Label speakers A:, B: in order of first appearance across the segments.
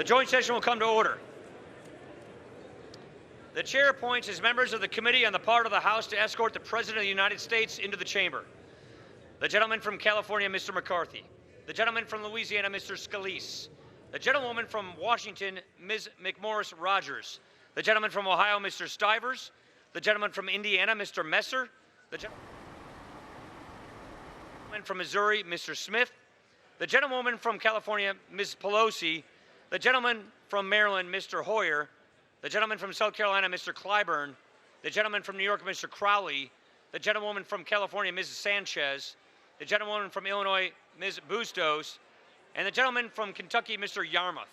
A: The joint session will come to order. The chair appoints as members of the committee on the part of the House to escort the President of the United States into the chamber. The gentleman from California, Mr. McCarthy. The gentleman from Louisiana, Mr. Scalise. The gentlewoman from Washington, Ms. McMorris Rogers. The gentleman from Ohio, Mr. Stivers. The gentleman from Indiana, Mr. Messer. The gentleman from Missouri, Mr. Smith. The gentlewoman from California, Ms. Pelosi. The gentleman from Maryland, Mr. Hoyer. The gentleman from South Carolina, Mr. Clyburn. The gentleman from New York, Mr. Crowley. The gentlewoman from California, Mrs. Sanchez. The gentlewoman from Illinois, Ms. Bustos. And the gentleman from Kentucky, Mr. Yarmouth.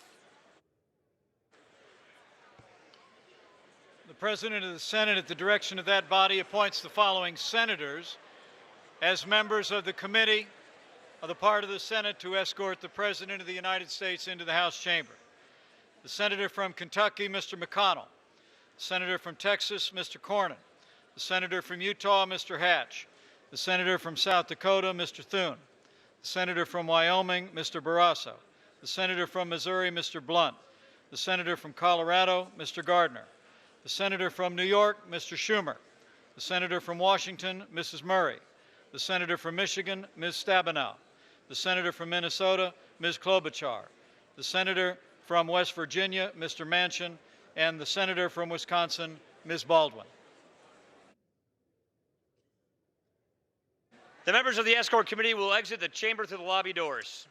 B: The President of the Senate, at the direction of that body, appoints the following senators as members of the committee of the part of the Senate to escort the President of the United States into the House chamber. The Senator from Kentucky, Mr. McConnell. The Senator from Texas, Mr. Cornyn. The Senator from Utah, Mr. Hatch. The Senator from South Dakota, Mr. Thune. The Senator from Wyoming, Mr. Barrasso. The Senator from Missouri, Mr. Blunt. The Senator from Colorado, Mr. Gardner. The Senator from New York, Mr. Schumer. The Senator from Washington, Mrs. Murray. The Senator from Michigan, Ms. Stabenow. The Senator from Minnesota, Ms. Klobuchar. The Senator from West Virginia, Mr. Manchin, and the Senator from Wisconsin, Ms. Baldwin.
A: The members of the escort committee will exit the chamber through the lobby doors.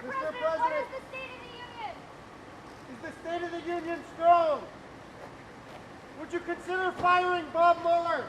C: Mr. President, what is the State of the Union? Is the State of the Union strong? Would you consider firing Bob Mueller?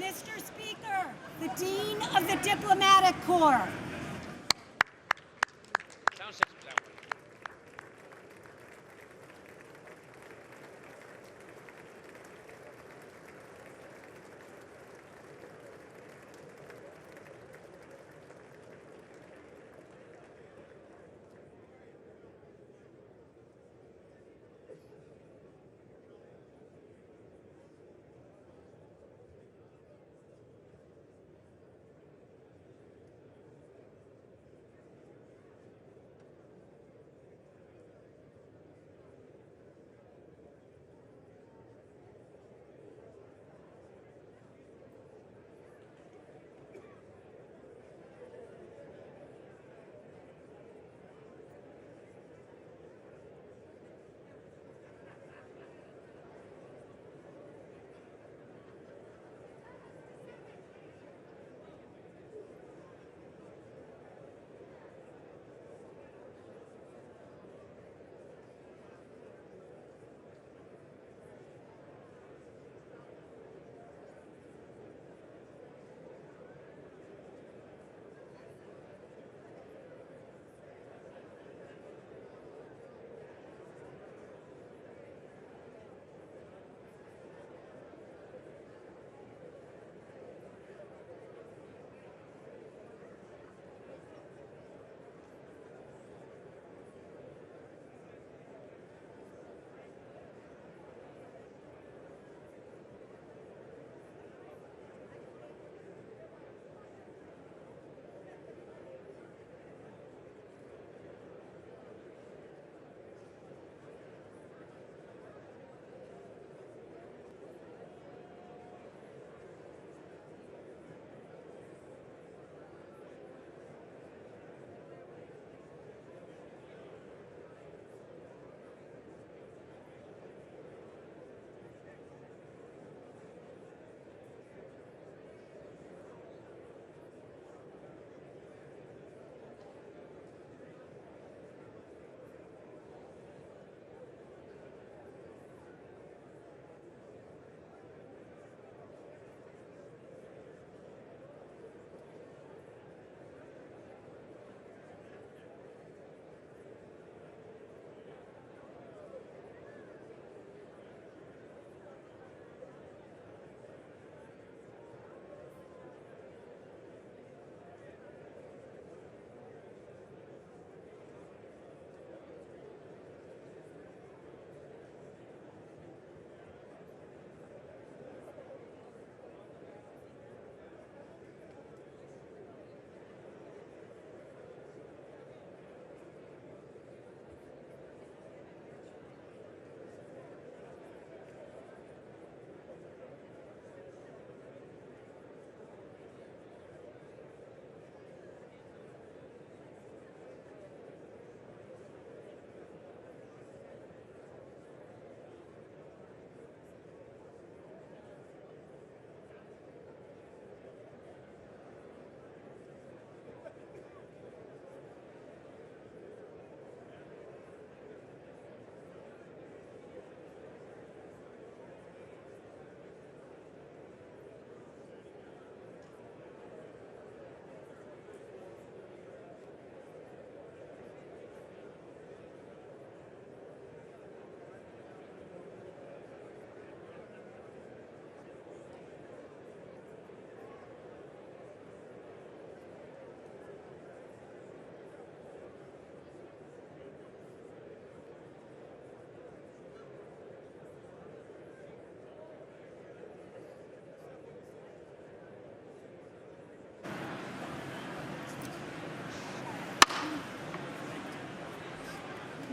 D: Mr. Speaker, the Dean of the Diplomatic Corps.
A: Sound system down.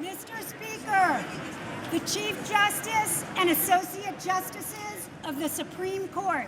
D: Mr. Speaker, the Chief Justice and Associate Justices of the Supreme Court.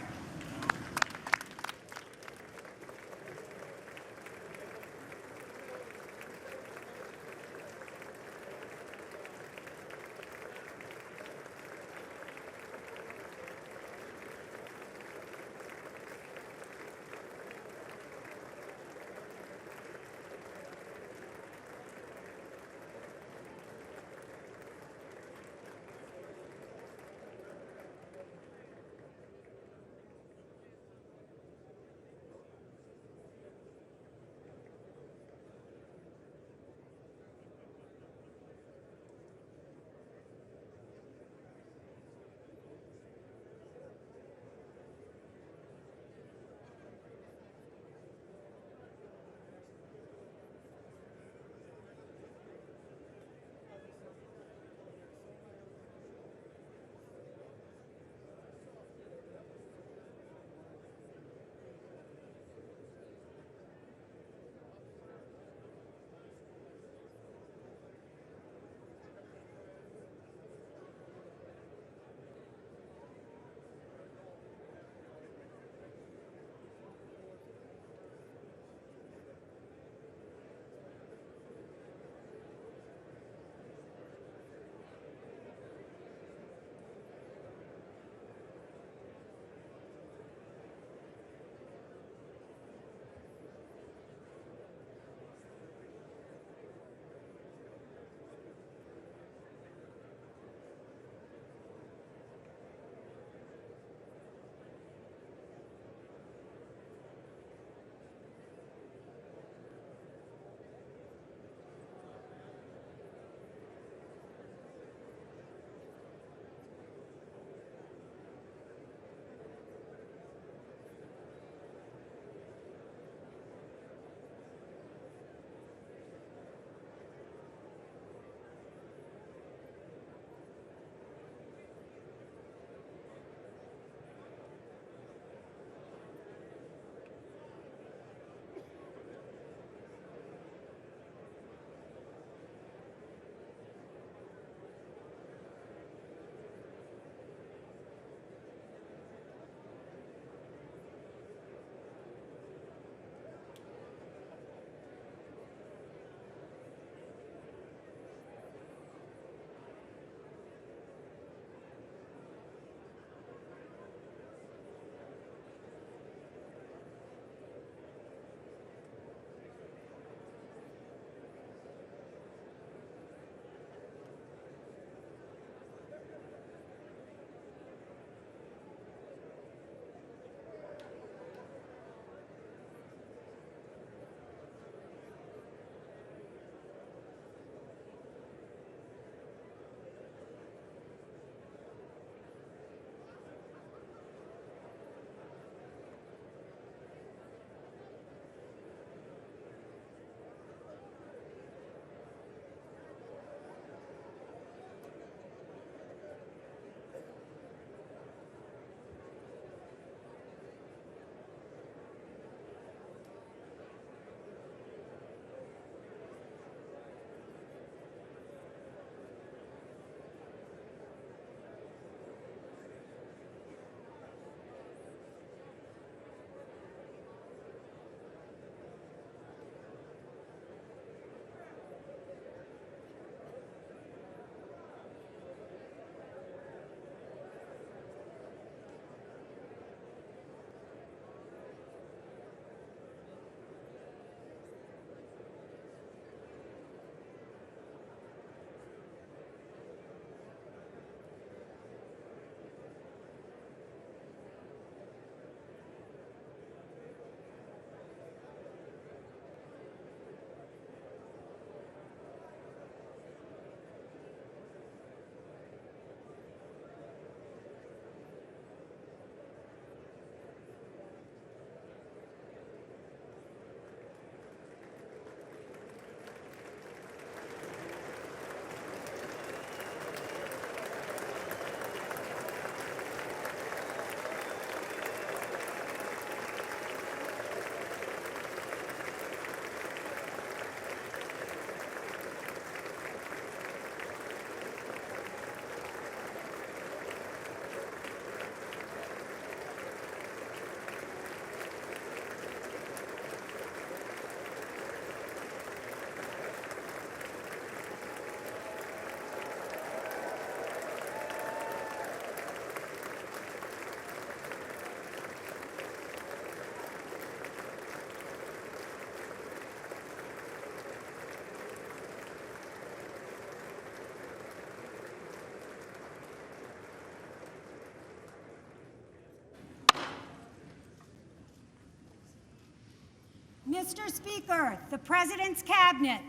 D: Mr. Speaker, the President's Cabinet.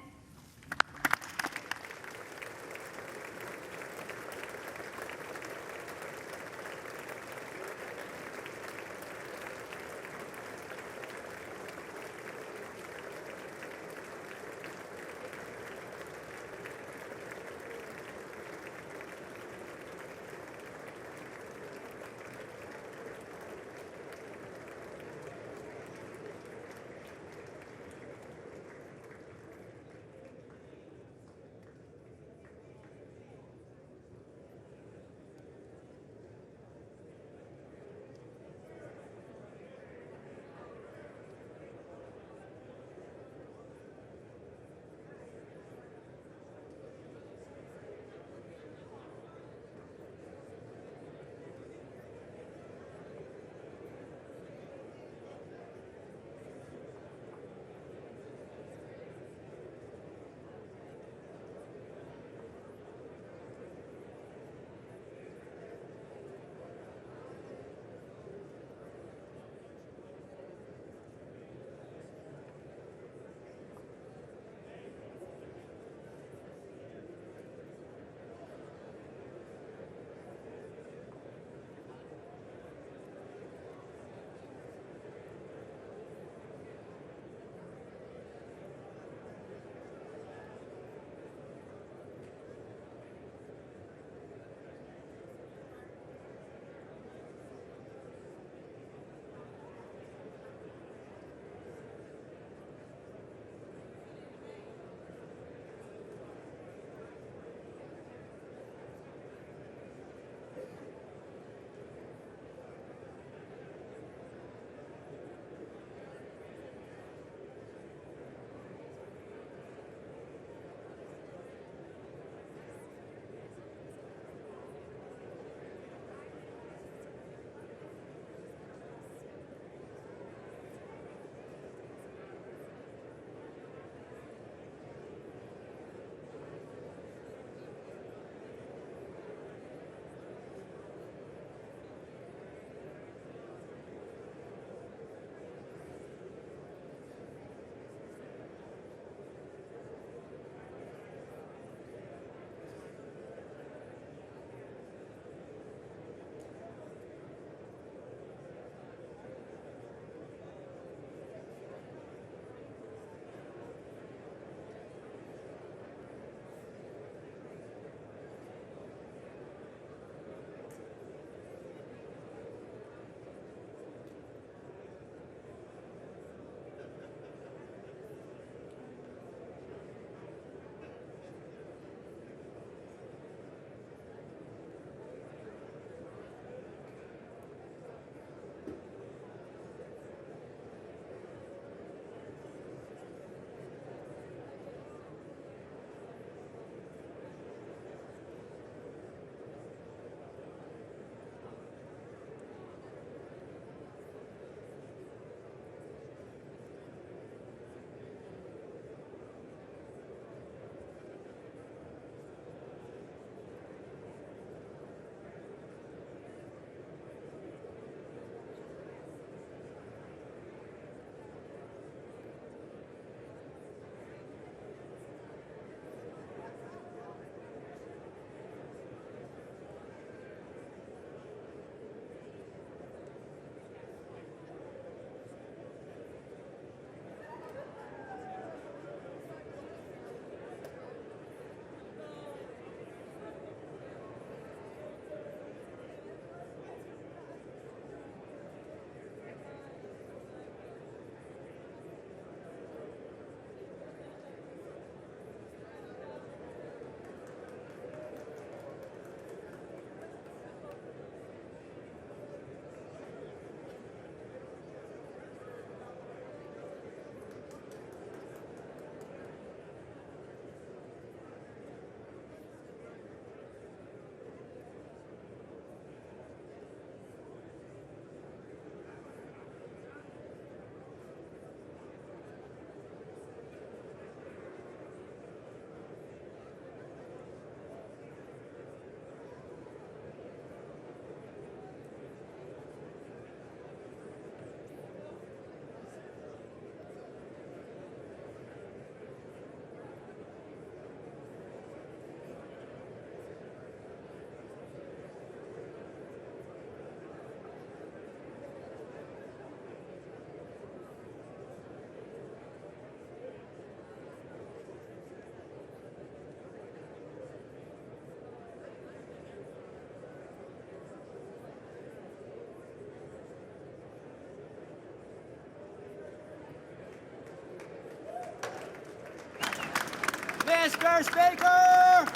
E: Mr. Speaker,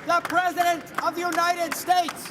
E: the President of the United States.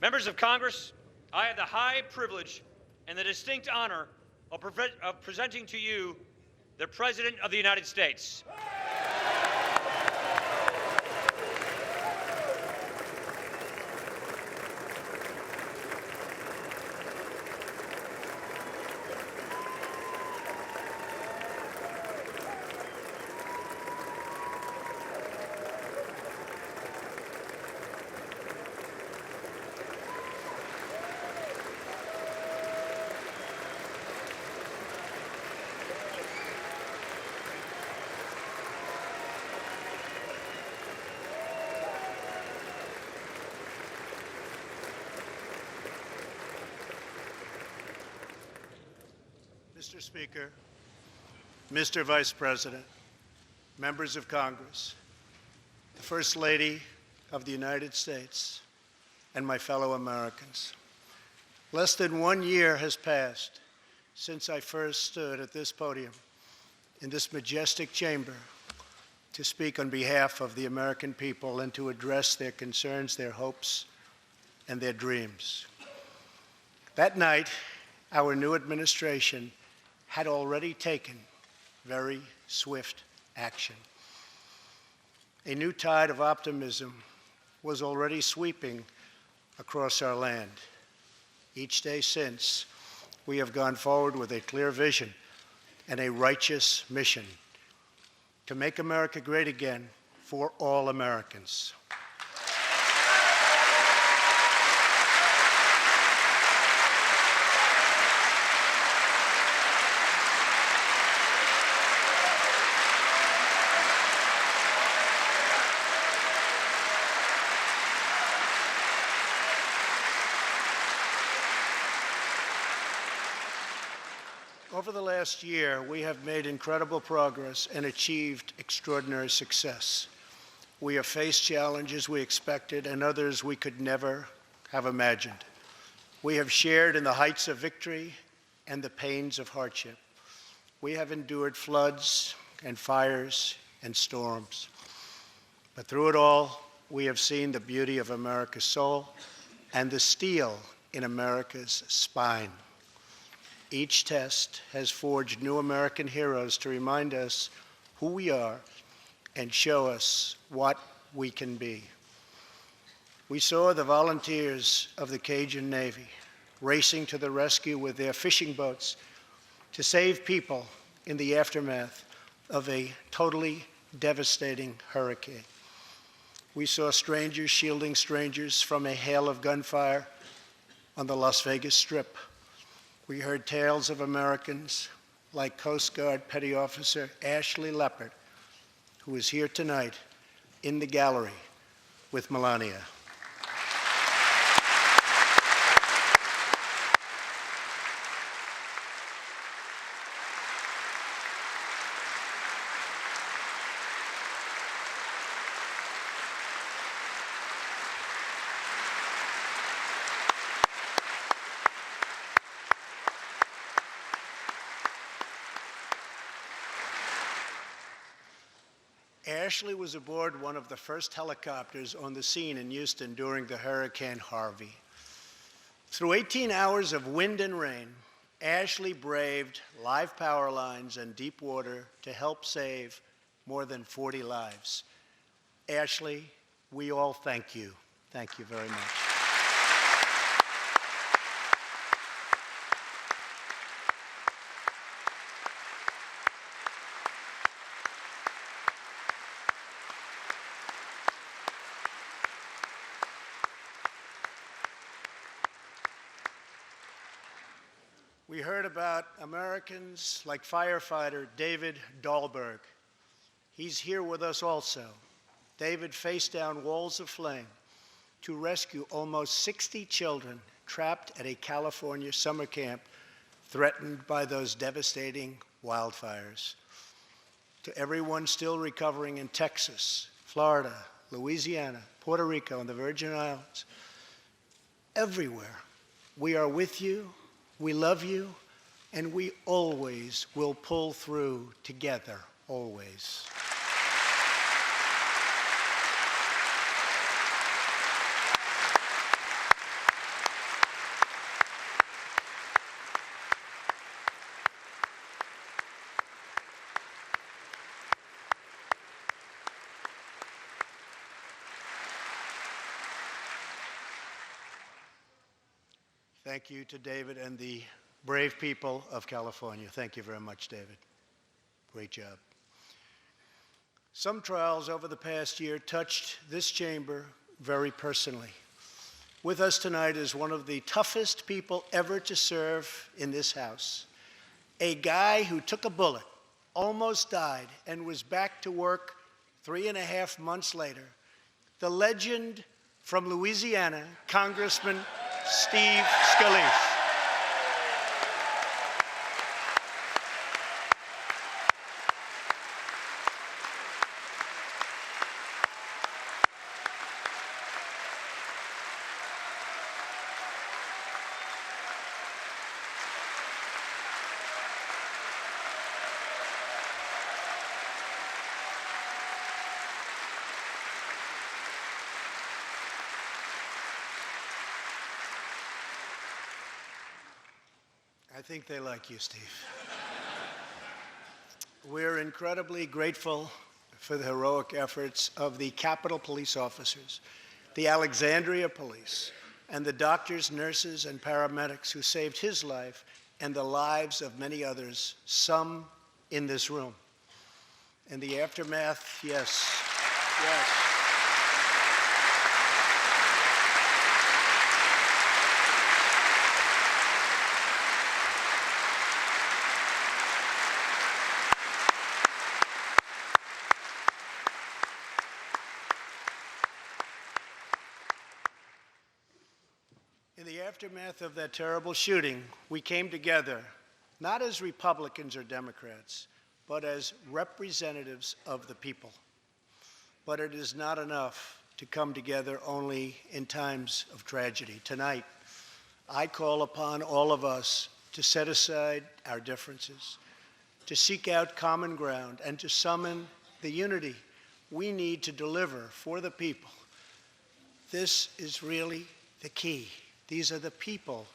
A: Members of Congress, I have the high privilege and the distinct honor of presenting to you the President of the United States.
F: Mr. Speaker, Mr. Vice President, members of Congress, the First Lady of the United States, and my fellow Americans. Less than 1 year has passed since I first stood at this podium in this majestic chamber to speak on behalf of the American people and to address their concerns, their hopes, and their dreams. That night, our new administration had already taken very swift action. A new tide of optimism was already sweeping across our land. Each day since, we have gone forward with a clear vision and a righteous mission to make America great again for all Americans. Over the last year, we have made incredible progress and achieved extraordinary success. We have faced challenges we expected and others we could never have imagined. We have shared in the heights of victory and the pains of hardship. We have endured floods and fires and storms. But through it all, we have seen the beauty of America's soul and the steel in America's spine. Each test has forged new American heroes to remind us who we are and show us what we can be. We saw the volunteers of the Cajun Navy racing to the rescue with their fishing boats to save people in the aftermath of a totally devastating hurricane. We saw strangers shielding strangers from a hail of gunfire on the Las Vegas Strip. We heard tales of Americans like Coast Guard Petty Officer Ashley Leopard, who is here tonight in the gallery with Melania. Ashley was aboard one of the first helicopters on the scene in Houston during the Hurricane Harvey. Through 18 hours of wind and rain, Ashley braved live power lines and deep water to help save more than 40 lives. Ashley, we all thank you. Thank you very much. We heard about Americans like firefighter David Dahlberg. He's here with us also. David faced down walls of flame to rescue almost 60 children trapped at a California summer camp threatened by those devastating wildfires. To everyone still recovering in Texas, Florida, Louisiana, Puerto Rico, and the Virgin Islands, everywhere, we are with you. We love you, and we always will pull through together, always. Thank you to David and the brave people of California. Thank you very much, David. Great job. Some trials over the past year touched this chamber very personally. With us tonight is one of the toughest people ever to serve in this House, a guy who took a bullet, almost died, and was back to work 3.5 months later, the legend from Louisiana, Congressman Steve Scalise. think they like you, Steve. We're incredibly grateful for the heroic efforts of the Capitol Police officers, the Alexandria Police, and the doctors, nurses, and paramedics who saved his life and the lives of many others, some in this room. In the aftermath, yes. In the aftermath of that terrible shooting, we came together, not as Republicans or Democrats, but as representatives of the people. But it is not enough to come together only in times of tragedy. Tonight, I call upon all of us to set aside our differences, to seek out common ground, and to summon the unity we need to deliver for the people. This is really the key. These are the people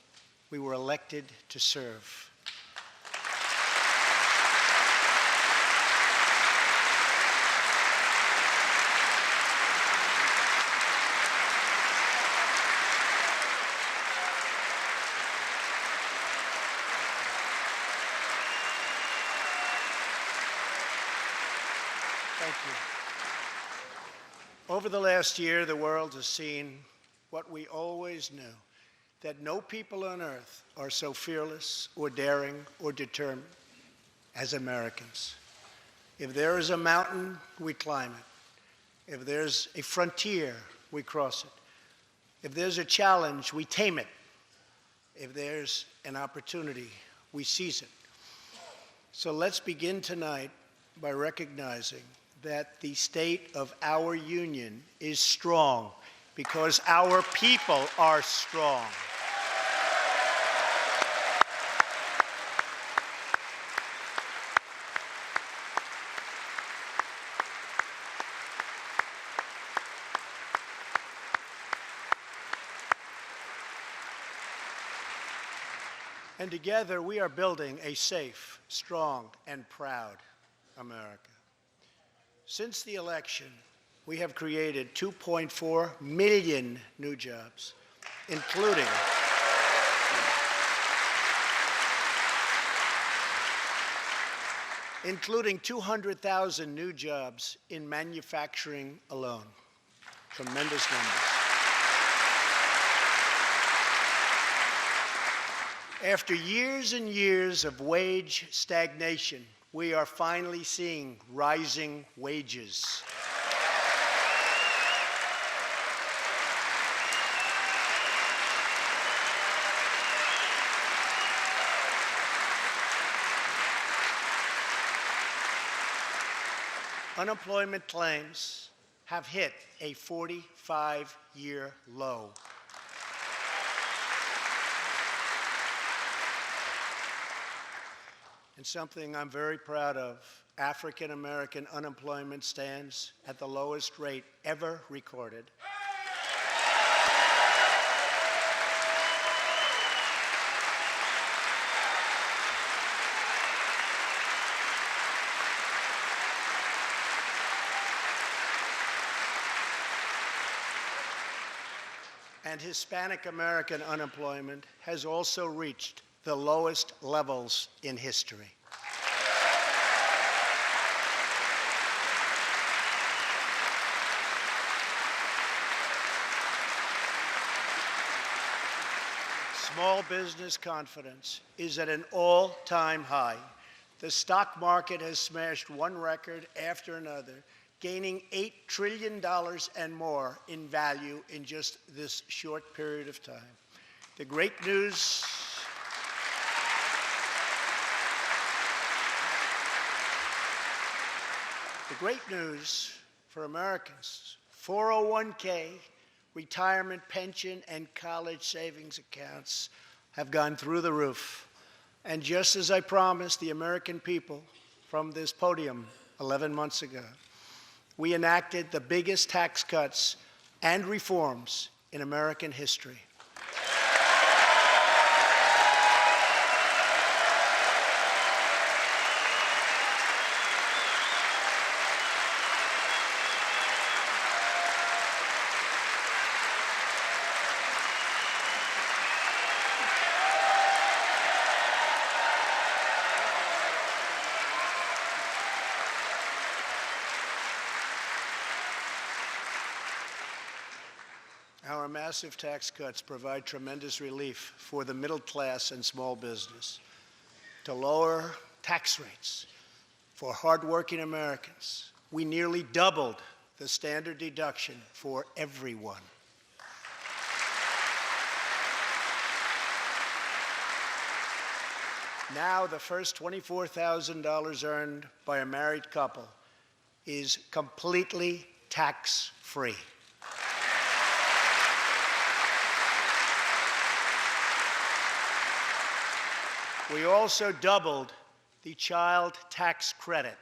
F: we were elected to serve. Thank you. Over the last year, the world has seen what we always knew, that no people on earth are so fearless or daring or determined as Americans. If there is a mountain, we climb it. If there's a frontier, we cross it. If there's a challenge, we tame it. If there's an opportunity, we seize it. So let's begin tonight by recognizing that the state of our union is strong because our people are strong. And together we are building a safe, strong, and proud America. Since the election, we have created 2.4 million new jobs, including 200,000 new jobs in manufacturing alone. Tremendous numbers. After years and years of wage stagnation, we are finally seeing rising wages. Unemployment claims have hit a 45-year low. And something I'm very proud of, African American unemployment stands at the lowest rate ever recorded. And Hispanic American unemployment has also reached the lowest levels in history. Small business confidence is at an all-time high. The stock market has smashed one record after another, gaining $8 trillion and more in value in just this short period of time. The great news for Americans, 401k, retirement pension, and college savings accounts have gone through the roof. And just as I promised the American people from this podium 11 months ago, we enacted the biggest tax cuts and reforms in American history. our massive tax cuts provide tremendous relief for the middle class and small business. To lower tax rates for hardworking Americans, we nearly doubled the standard deduction for everyone. Now, the first $24,000 earned by a married couple is completely tax-free. We also doubled the child tax credit.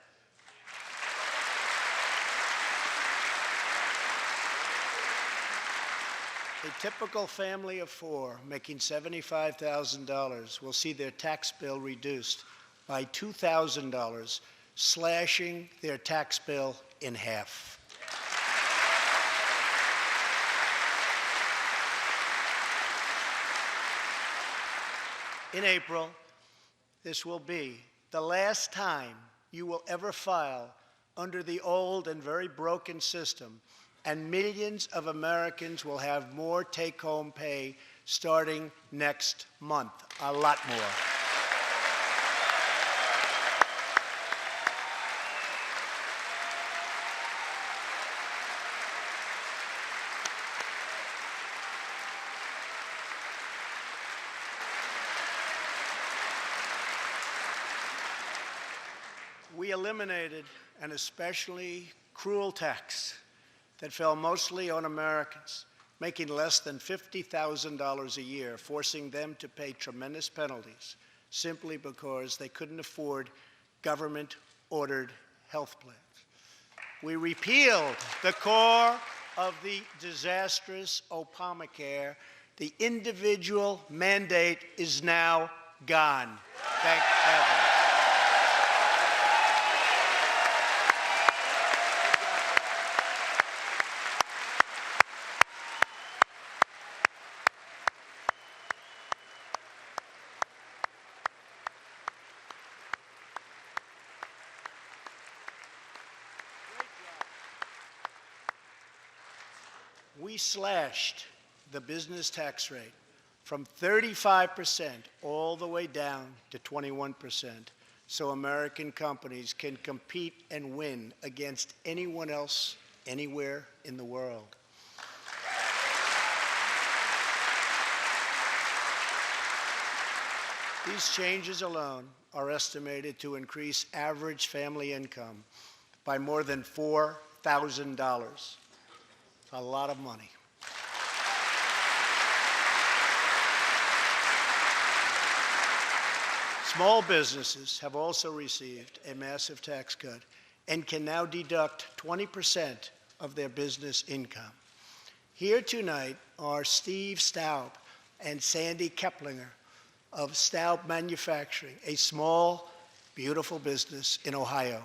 F: A typical family of four making $75,000 will see their tax bill reduced by $2,000, slashing their tax bill in half. In April, this will be the last time you will ever file under the old and very broken system, and millions of Americans will have more take-home pay starting next month, a lot more. We eliminated an especially cruel tax that fell mostly on Americans making less than $50,000 a year, forcing them to pay tremendous penalties simply because they couldn't afford government-ordered health plans. We repealed the core of the disastrous Obamacare. The individual mandate is now gone. Thank heaven. We slashed the business tax rate from 35% all the way down to 21%, so American companies can compete and win against anyone else anywhere in the world. These changes alone are estimated to increase average family income by more than $4,000. A lot of money. Small businesses have also received a massive tax cut and can now deduct 20% of their business income. Here tonight are Steve Staub and Sandy Keplinger of Staub Manufacturing, a small, beautiful business in Ohio.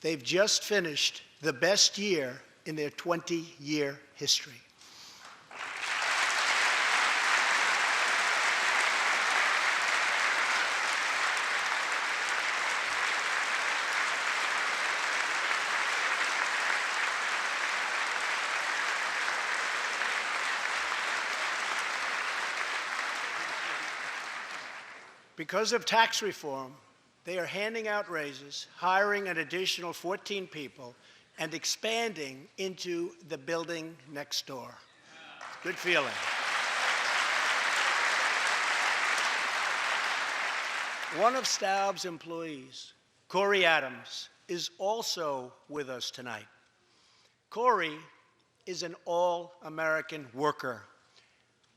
F: They've just finished the best year in their 20-year history. Because of tax reform, they are handing out raises, hiring an additional 14 people, and expanding into the building next door. Good feeling. One of Staub's employees, Corey Adams, is also with us tonight. Corey is an all-American worker.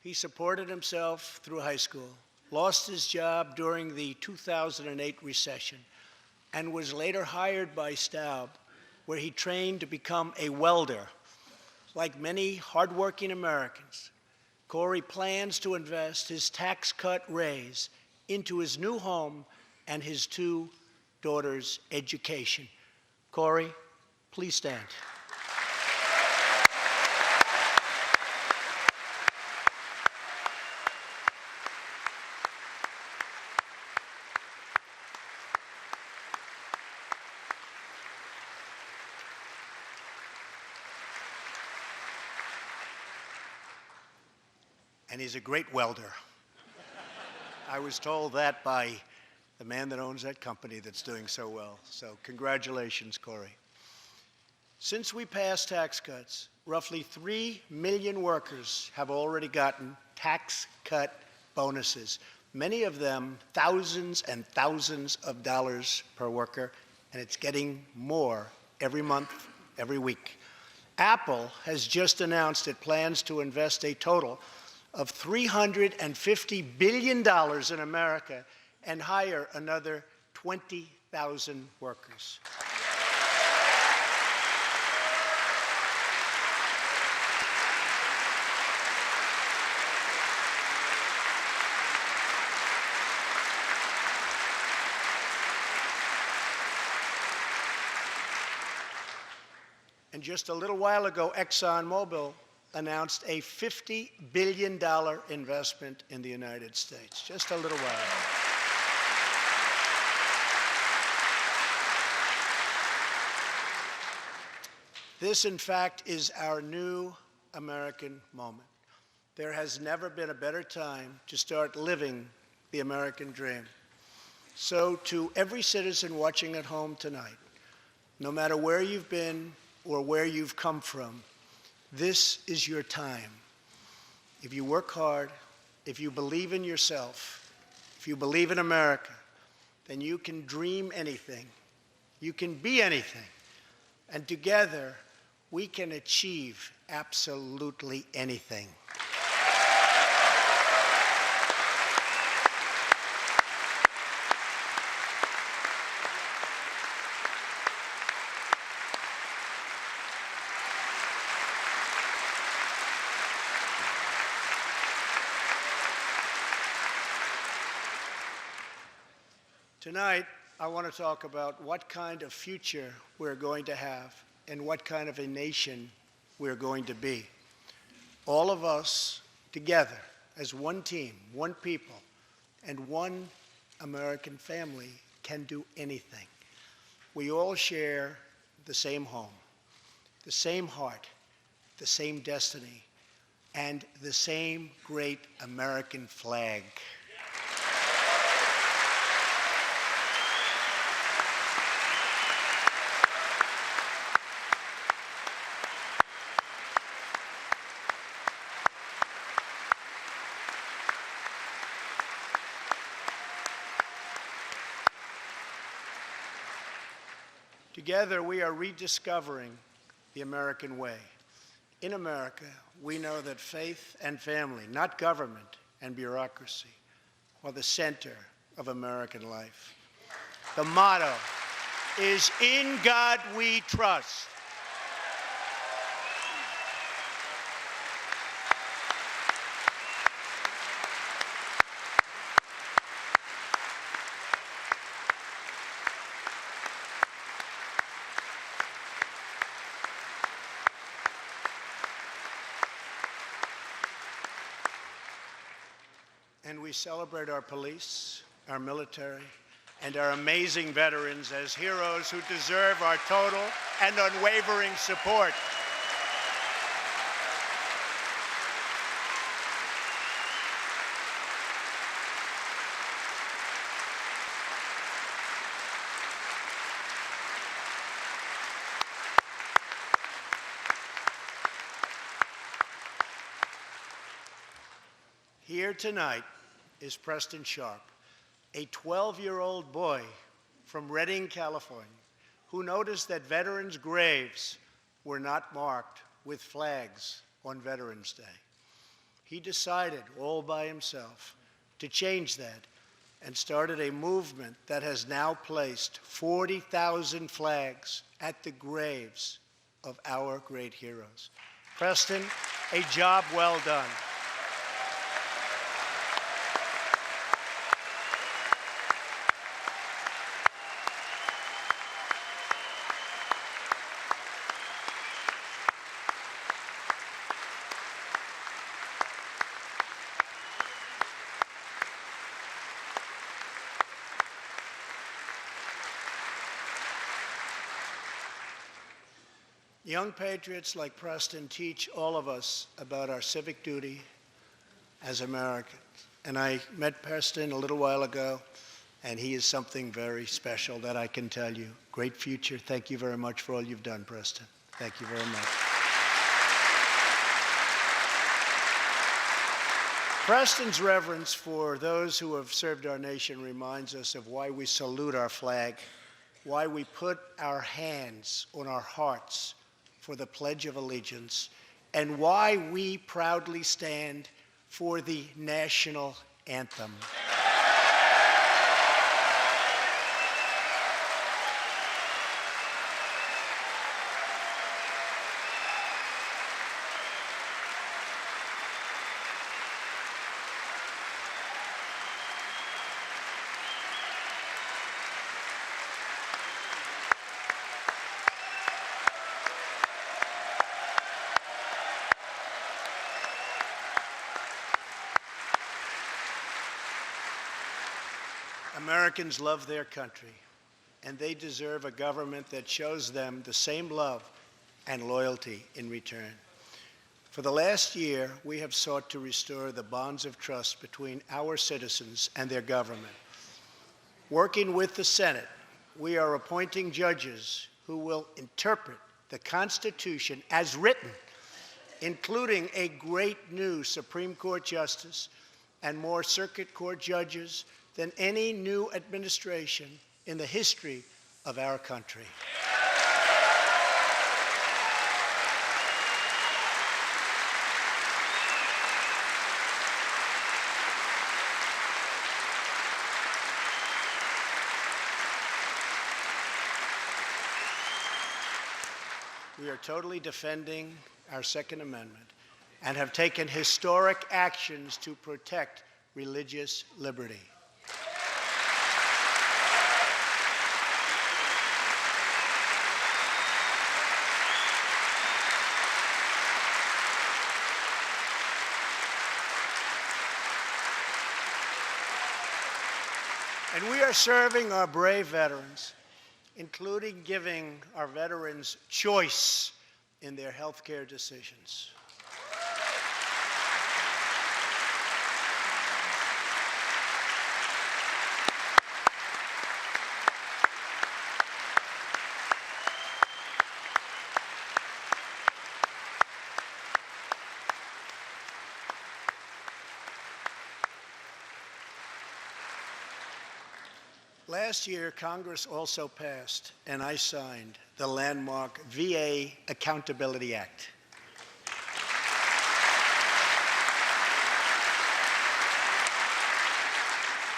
F: He supported himself through high school, lost his job during the 2008 recession, and was later hired by Staub, where he trained to become a welder. Like many hardworking Americans, Corey plans to invest his tax cut raise into his new home and his two daughters' education. Corey, please stand. and he's a great welder. I was told that by the man that owns that company that's doing so well. So congratulations, Corey. Since we passed tax cuts, roughly 3 million workers have already gotten tax cut bonuses, many of them thousands and thousands of dollars per worker, and it's getting more every month, every week. Apple has just announced it plans to invest a total of $350 billion in America and hire another 20,000 workers. And just a little while ago, ExxonMobil announced a $50 billion investment in the United States, just a little while ago. This, in fact, is our new American moment. There has never been a better time to start living the American dream. So to every citizen watching at home tonight, no matter where you've been or where you've come from, this is your time. If you work hard, if you believe in yourself, if you believe in America, then you can dream anything. You can be anything. And together, we can achieve absolutely anything. Tonight, I want to talk about what kind of future we're going to have and what kind of a nation we're going to be. All of us together as one team, one people, and one American family can do anything. We all share the same home, the same heart, the same destiny, and the same great American flag. Together, we are rediscovering the American way. In America, we know that faith and family, not government and bureaucracy, are the center of American life. The motto is, "In God we trust." And we celebrate our police, our military, and our amazing veterans as heroes who deserve our total and unwavering support. Here tonight is Preston Sharp, a 12-year-old boy from Redding, California, who noticed that veterans' graves were not marked with flags on Veterans Day. He decided all by himself to change that and started a movement that has now placed 40,000 flags at the graves of our great heroes. Preston, a job well done. Young patriots like Preston teach all of us about our civic duty as Americans. And I met Preston a little while ago, and he is something very special that I can tell you. Great future. Thank you very much for all you've done, Preston. Thank you very much. Preston's reverence for those who have served our nation reminds us of why we salute our flag, why we put our hands on our hearts for the Pledge of Allegiance, and why we proudly stand for the national anthem. Americans love their country, and they deserve a government that shows them the same love and loyalty in return. For the last year, we have sought to restore the bonds of trust between our citizens and their government. Working with the Senate, we are appointing judges who will interpret the Constitution as written, including a great new Supreme Court justice and more circuit court judges than any new administration in the history of our country. We are totally defending our Second Amendment and have taken historic actions to protect religious liberty. And we are serving our brave veterans, including giving our veterans choice in their health care decisions. Last year, Congress also passed, and I signed, the landmark VA Accountability Act.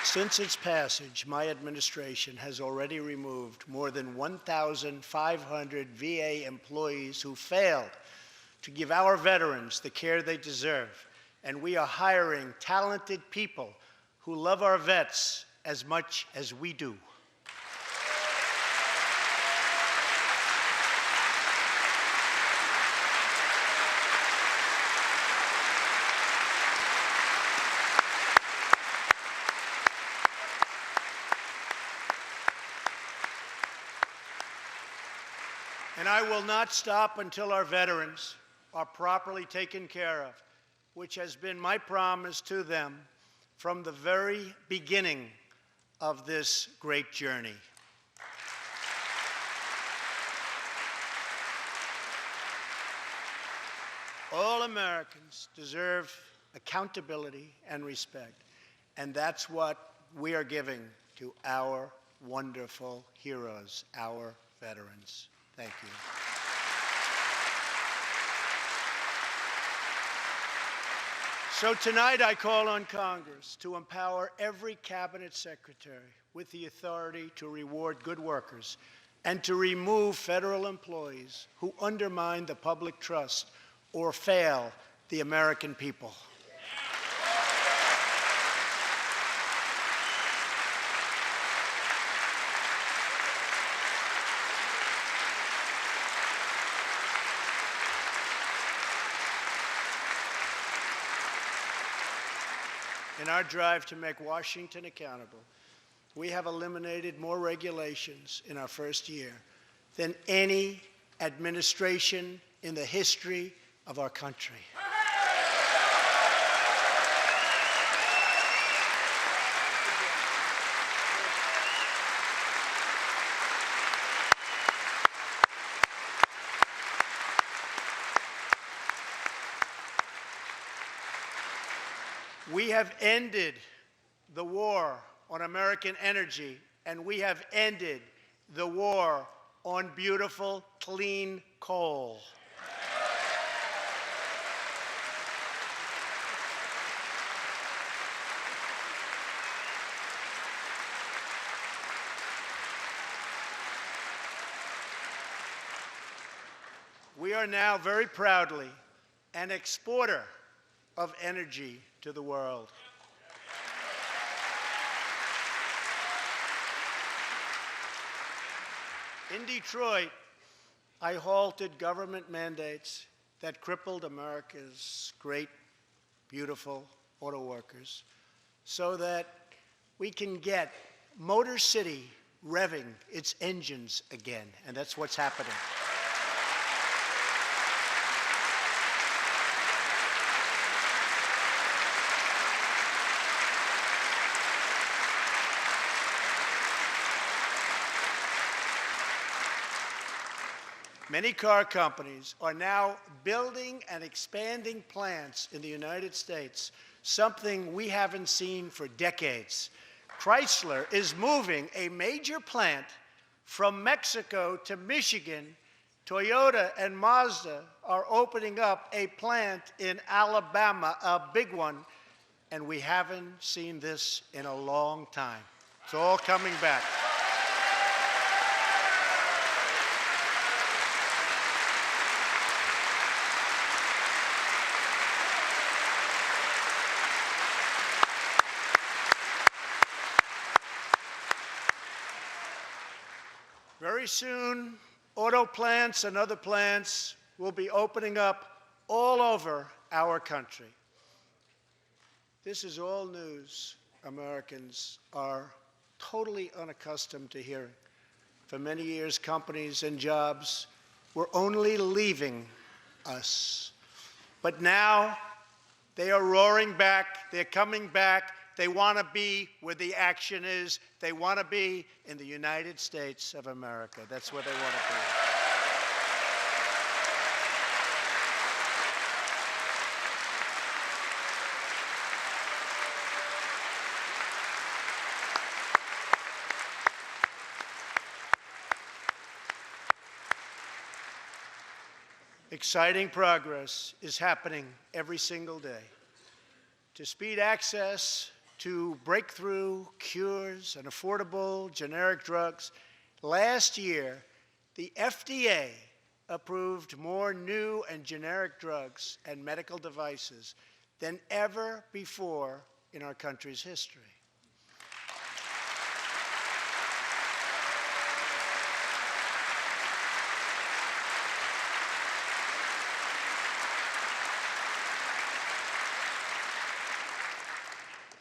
F: Since its passage, my administration has already removed more than 1,500 VA employees who failed to give our veterans the care they deserve, and we are hiring talented people who love our vets as much as we do. And I will not stop until our veterans are properly taken care of, which has been my promise to them from the very beginning of this great journey. All Americans deserve accountability and respect, and that's what we are giving to our wonderful heroes, our veterans. Thank you. So tonight I call on Congress to empower every cabinet secretary with the authority to reward good workers and to remove federal employees who undermine the public trust or fail the American people. In our drive to make Washington accountable, we have eliminated more regulations in our first year than any administration in the history of our country. We have ended the war on American energy, and we have ended the war on beautiful, clean coal. We are now very proudly an exporter of energy to the world. In Detroit, I halted government mandates that crippled America's great, beautiful auto workers so that we can get Motor City revving its engines again, and that's what's happening. Many car companies are now building and expanding plants in the United States, something we haven't seen for decades. Chrysler is moving a major plant from Mexico to Michigan. Toyota and Mazda are opening up a plant in Alabama, a big one, and we haven't seen this in a long time. It's all coming back. Very soon, auto plants and other plants will be opening up all over our country. This is all news Americans are totally unaccustomed to hearing. For many years, companies and jobs were only leaving us. But now, they are roaring back, they're coming back. They want to be where the action is. They want to be in the United States of America. That's where they want to be. Exciting progress is happening every single day. To speed access to breakthrough cures and affordable generic drugs, last year, the FDA approved more new and generic drugs and medical devices than ever before in our country's history.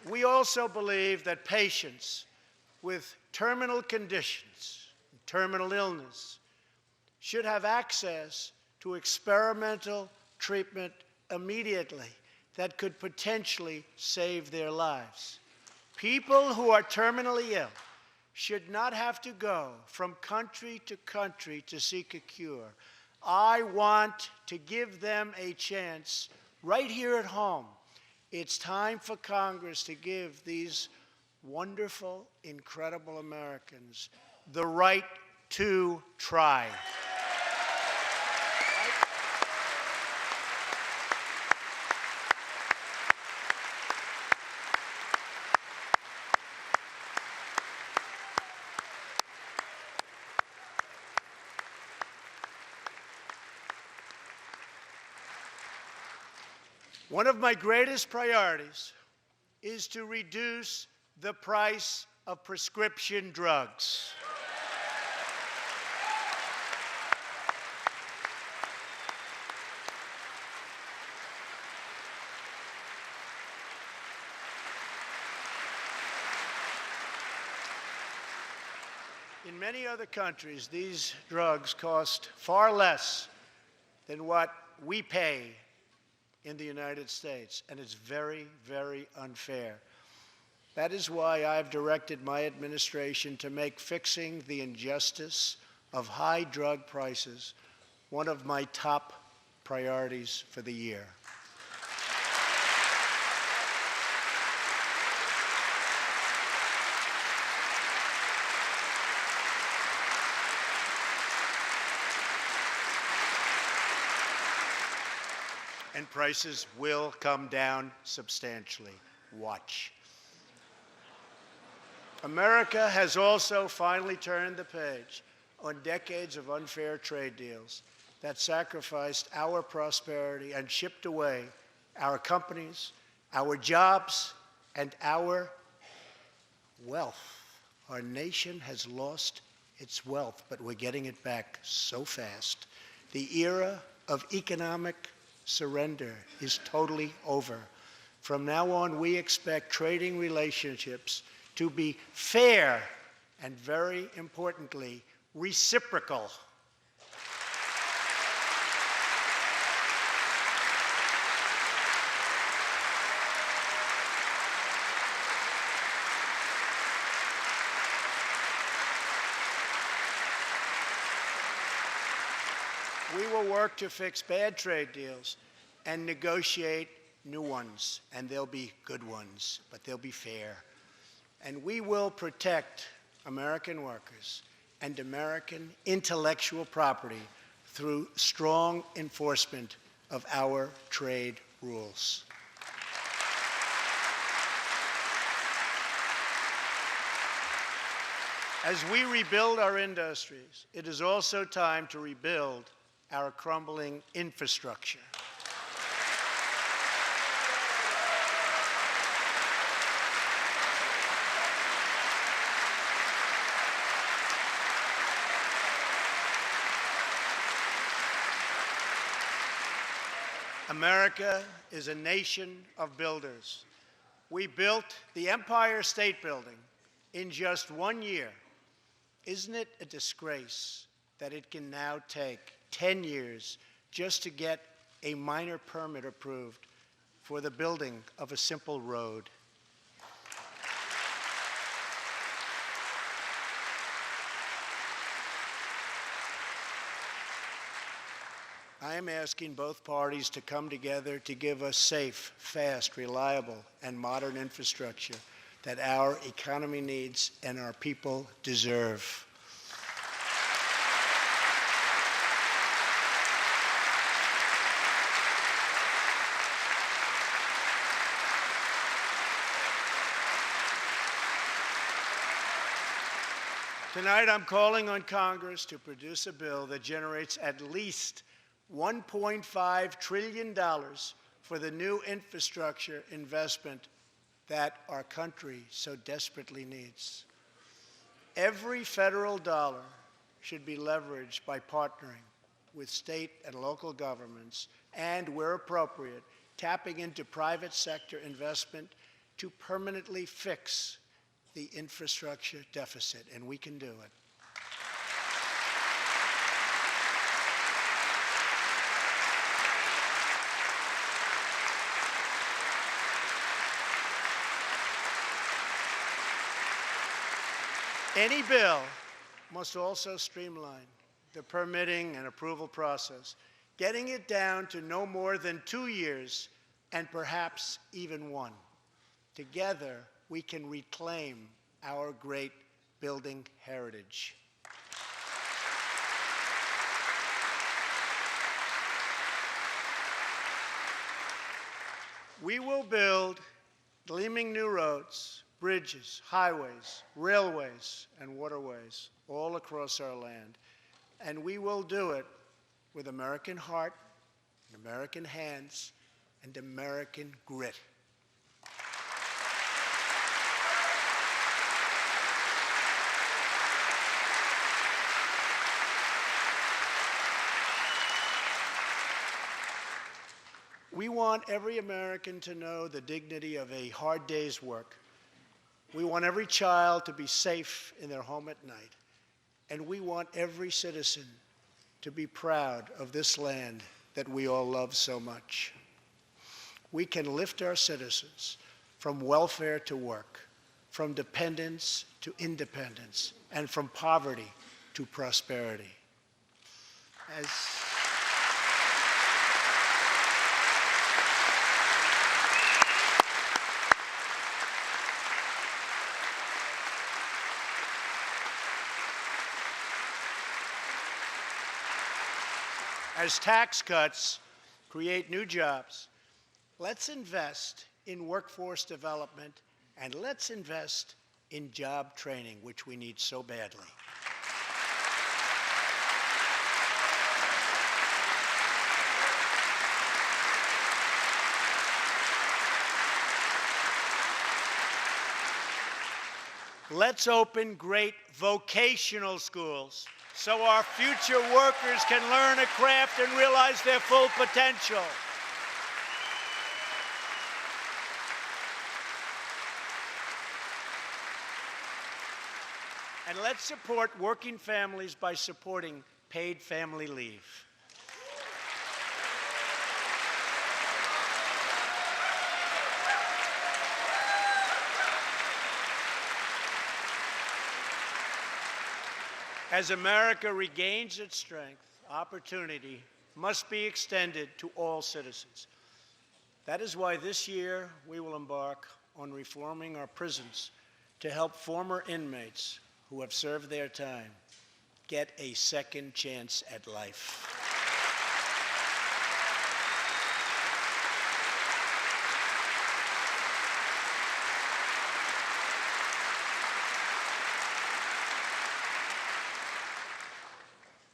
F: We also believe that patients with terminal conditions, terminal illness, should have access to experimental treatment immediately that could potentially save their lives. People who are terminally ill should not have to go from country to seek a cure. I want to give them a chance right here at home. It's time for Congress to give these wonderful, incredible Americans the right to try. One of my greatest priorities is to reduce the price of prescription drugs. In many other countries, these drugs cost far less than what we pay in the United States, and it's very, very unfair. That is why I've directed my administration to make fixing the injustice of high drug prices one of my top priorities for the year. and prices will come down substantially. Watch. America has also finally turned the page on decades of unfair trade deals that sacrificed our prosperity and shipped away our companies, our jobs, and our wealth. Our nation has lost its wealth, but we're getting it back so fast. The era of economic surrender is totally over. From now on, we expect trading relationships to be fair and, very importantly, reciprocal. We will work to fix bad trade deals and negotiate new ones, and they'll be good ones, but they'll be fair. And we will protect American workers and American intellectual property through strong enforcement of our trade rules. As we rebuild our industries, it is also time to rebuild our crumbling infrastructure. America is a nation of builders. We built the Empire State Building in just 1 year. Isn't it a disgrace that it can now take 10 years just to get a minor permit approved for the building of a simple road? I am asking both parties to come together to give us safe, fast, reliable, and modern infrastructure that our economy needs and our people deserve. Tonight, I'm calling on Congress to produce a bill that generates at least $1.5 trillion for the new infrastructure investment that our country so desperately needs. Every federal dollar should be leveraged by partnering with state and local governments and, where appropriate, tapping into private sector investment to permanently fix the infrastructure deficit, and we can do it. Any bill must also streamline the permitting and approval process, getting it down to no more than 2 years and perhaps even 1. Together, we can reclaim our great building heritage. We will build gleaming new roads, bridges, highways, railways, and waterways all across our land. And we will do it with American heart, American hands, and American grit. We want every American to know the dignity of a hard day's work. We want every child to be safe in their home at night. And we want every citizen to be proud of this land that we all love so much. We can lift our citizens from welfare to work, from dependence to independence, and from poverty to prosperity. As tax cuts create new jobs. Let's invest in workforce development, and let's invest in job training, which we need so badly. Let's open great vocational schools so our future workers can learn a craft and realize their full potential. And let's support working families by supporting paid family leave. As America regains its strength, opportunity must be extended to all citizens. That is why this year we will embark on reforming our prisons to help former inmates who have served their time get a second chance at life.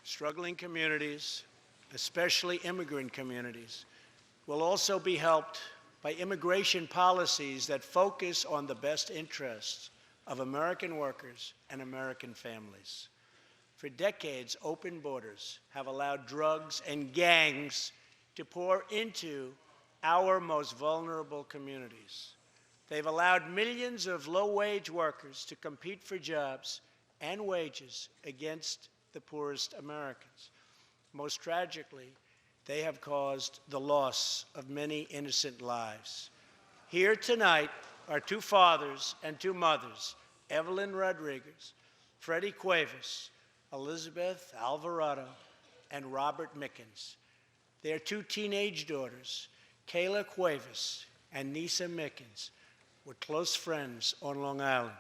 F: Struggling communities, especially immigrant communities, will also be helped by immigration policies that focus on the best interests of American workers and American families. For decades, open borders have allowed drugs and gangs to pour into our most vulnerable communities. They've allowed millions of low-wage workers to compete for jobs and wages against the poorest Americans. Most tragically, they have caused the loss of many innocent lives. Here tonight are two fathers and two mothers, Evelyn Rodriguez, Freddie Cuevas, Elizabeth Alvarado, and Robert Mickens. Their two teenage daughters, Kayla Cuevas and Nisa Mickens, were close friends on Long Island.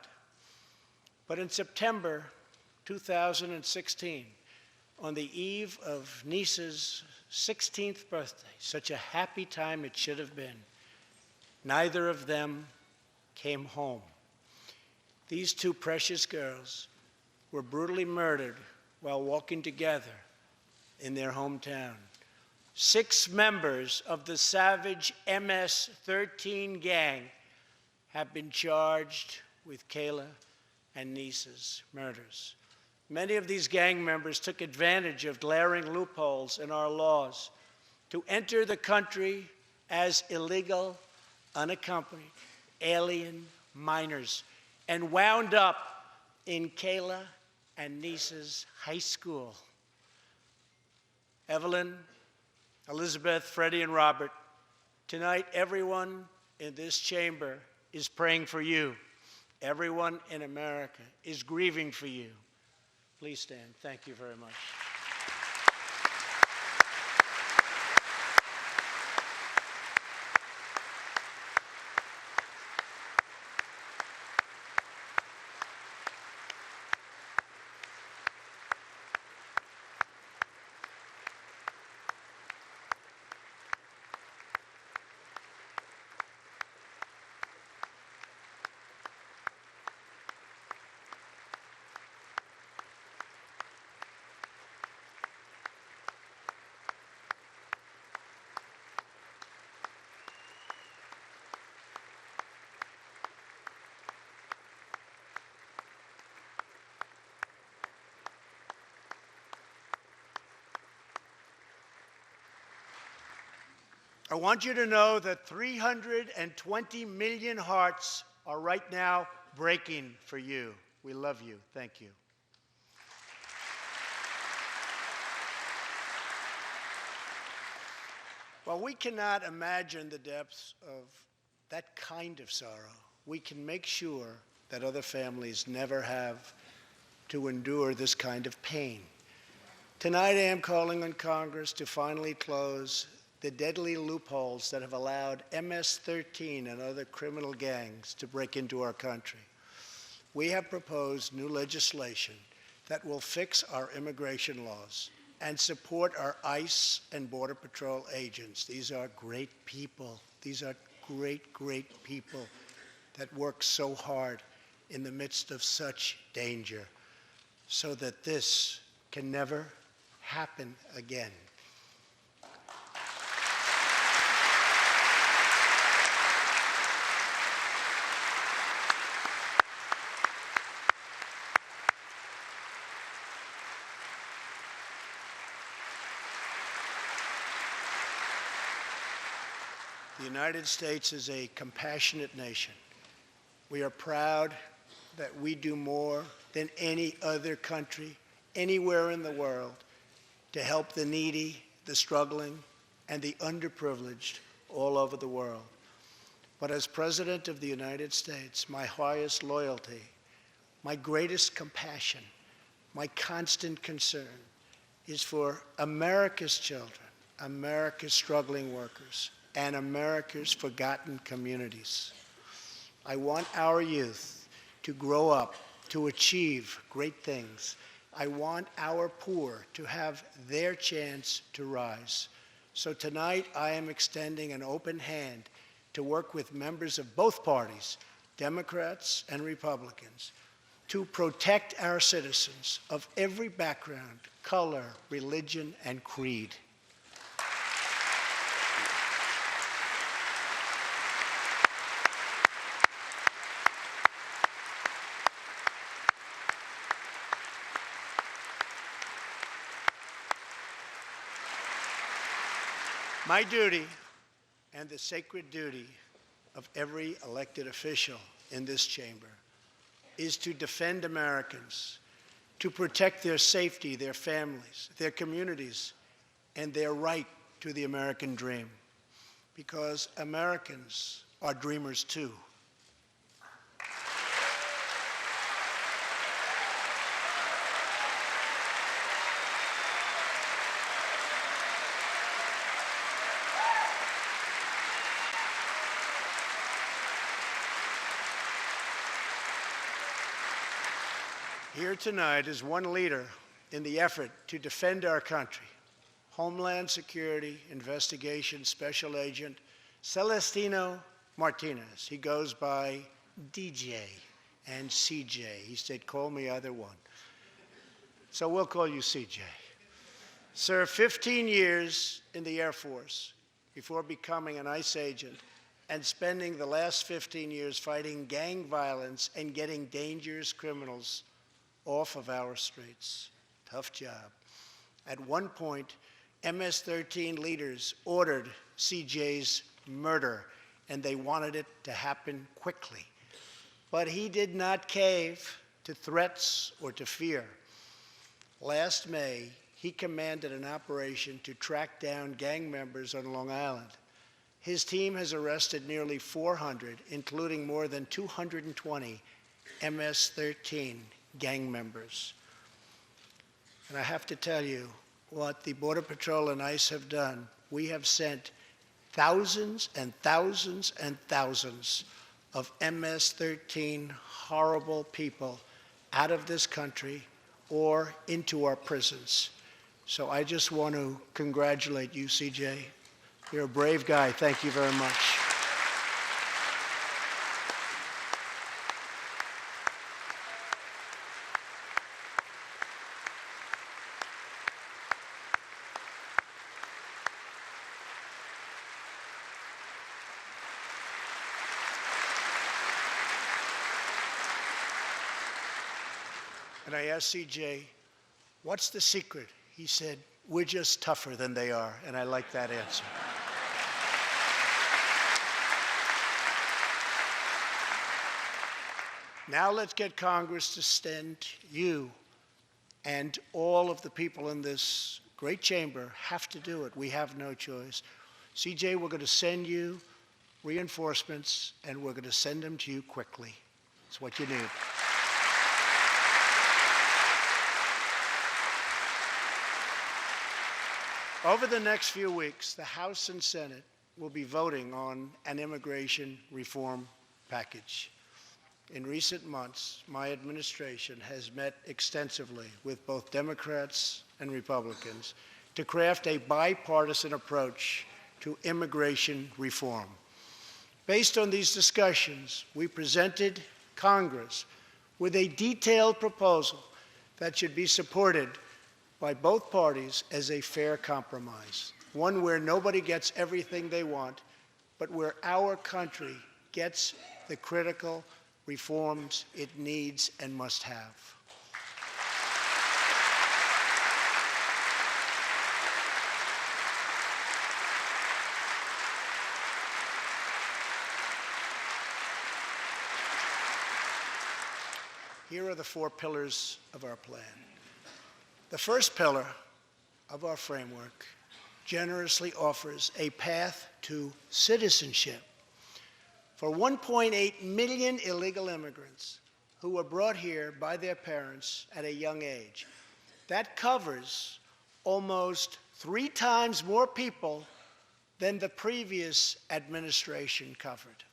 F: But in September 2016, on the eve of Nisa's 16th birthday, such a happy time it should have been, neither of them came home. These two precious girls were brutally murdered while walking together in their hometown. 6 members of the savage MS-13 gang have been charged with Kayla and Nisa's murders. Many of these gang members took advantage of glaring loopholes in our laws to enter the country as illegal, unaccompanied, alien minors and wound up in Kayla and Nisa's high school. Evelyn, Elizabeth, Freddie, and Robert, tonight everyone in this chamber is praying for you. Everyone in America is grieving for you. Please stand. Thank you very much. I want you to know that 320 million hearts are right now breaking for you. We love you. Thank you. While we cannot imagine the depths of that kind of sorrow, we can make sure that other families never have to endure this kind of pain. Tonight I am calling on Congress to finally close the deadly loopholes that have allowed MS-13 and other criminal gangs to break into our country. We have proposed new legislation that will fix our immigration laws and support our ICE and Border Patrol agents. These are great people. These are great, great people that work so hard in the midst of such danger so that this can never happen again. The United States is a compassionate nation. We are proud that we do more than any other country anywhere in the world to help the needy, the struggling, and the underprivileged all over the world. But as President of the United States, my highest loyalty, my greatest compassion, my constant concern is for America's children, America's struggling workers, and America's forgotten communities. I want our youth to grow up, to achieve great things. I want our poor to have their chance to rise. So tonight, I am extending an open hand to work with members of both parties, Democrats and Republicans, to protect our citizens of every background, color, religion, and creed. My duty, and the sacred duty of every elected official in this chamber, is to defend Americans, to protect their safety, their families, their communities, and their right to the American dream. Because Americans are dreamers too. Here tonight is one leader in the effort to defend our country, Homeland Security Investigation Special Agent Celestino Martinez. He goes by DJ and CJ. He said, call me either one. So we'll call you CJ. Served 15 years in the Air Force before becoming an ICE agent and spending the last 15 years fighting gang violence and getting dangerous criminals off of our streets. Tough job. At one point, MS-13 leaders ordered CJ's murder, and they wanted it to happen quickly. But he did not cave to threats or to fear. Last May, he commanded an operation to track down gang members on Long Island. His team has arrested nearly 400, including more than 220 MS-13 gang members. And I have to tell you, what the Border Patrol and ICE have done, we have sent thousands and thousands and thousands of MS-13 horrible people out of this country or into our prisons. So I just want to congratulate you, CJ. You're a brave guy. Thank you very much. And I asked CJ, what's the secret? He said, we're just tougher than they are. And I like that answer. Now let's get Congress to send you, and all of the people in this great chamber have to do it. We have no choice. CJ, we're going to send you reinforcements, and we're going to send them to you quickly. It's what you need. Over the next few weeks, the House and Senate will be voting on an immigration reform package. In recent months, my administration has met extensively with both Democrats and Republicans to craft a bipartisan approach to immigration reform. Based on these discussions, we presented Congress with a detailed proposal that should be supported by both parties as a fair compromise, one where nobody gets everything they want, but where our country gets the critical reforms it needs and must have. Here are the 4 pillars of our plan. The first pillar of our framework generously offers a path to citizenship for 1.8 million illegal immigrants who were brought here by their parents at a young age. That covers almost 3 times more people than the previous administration covered.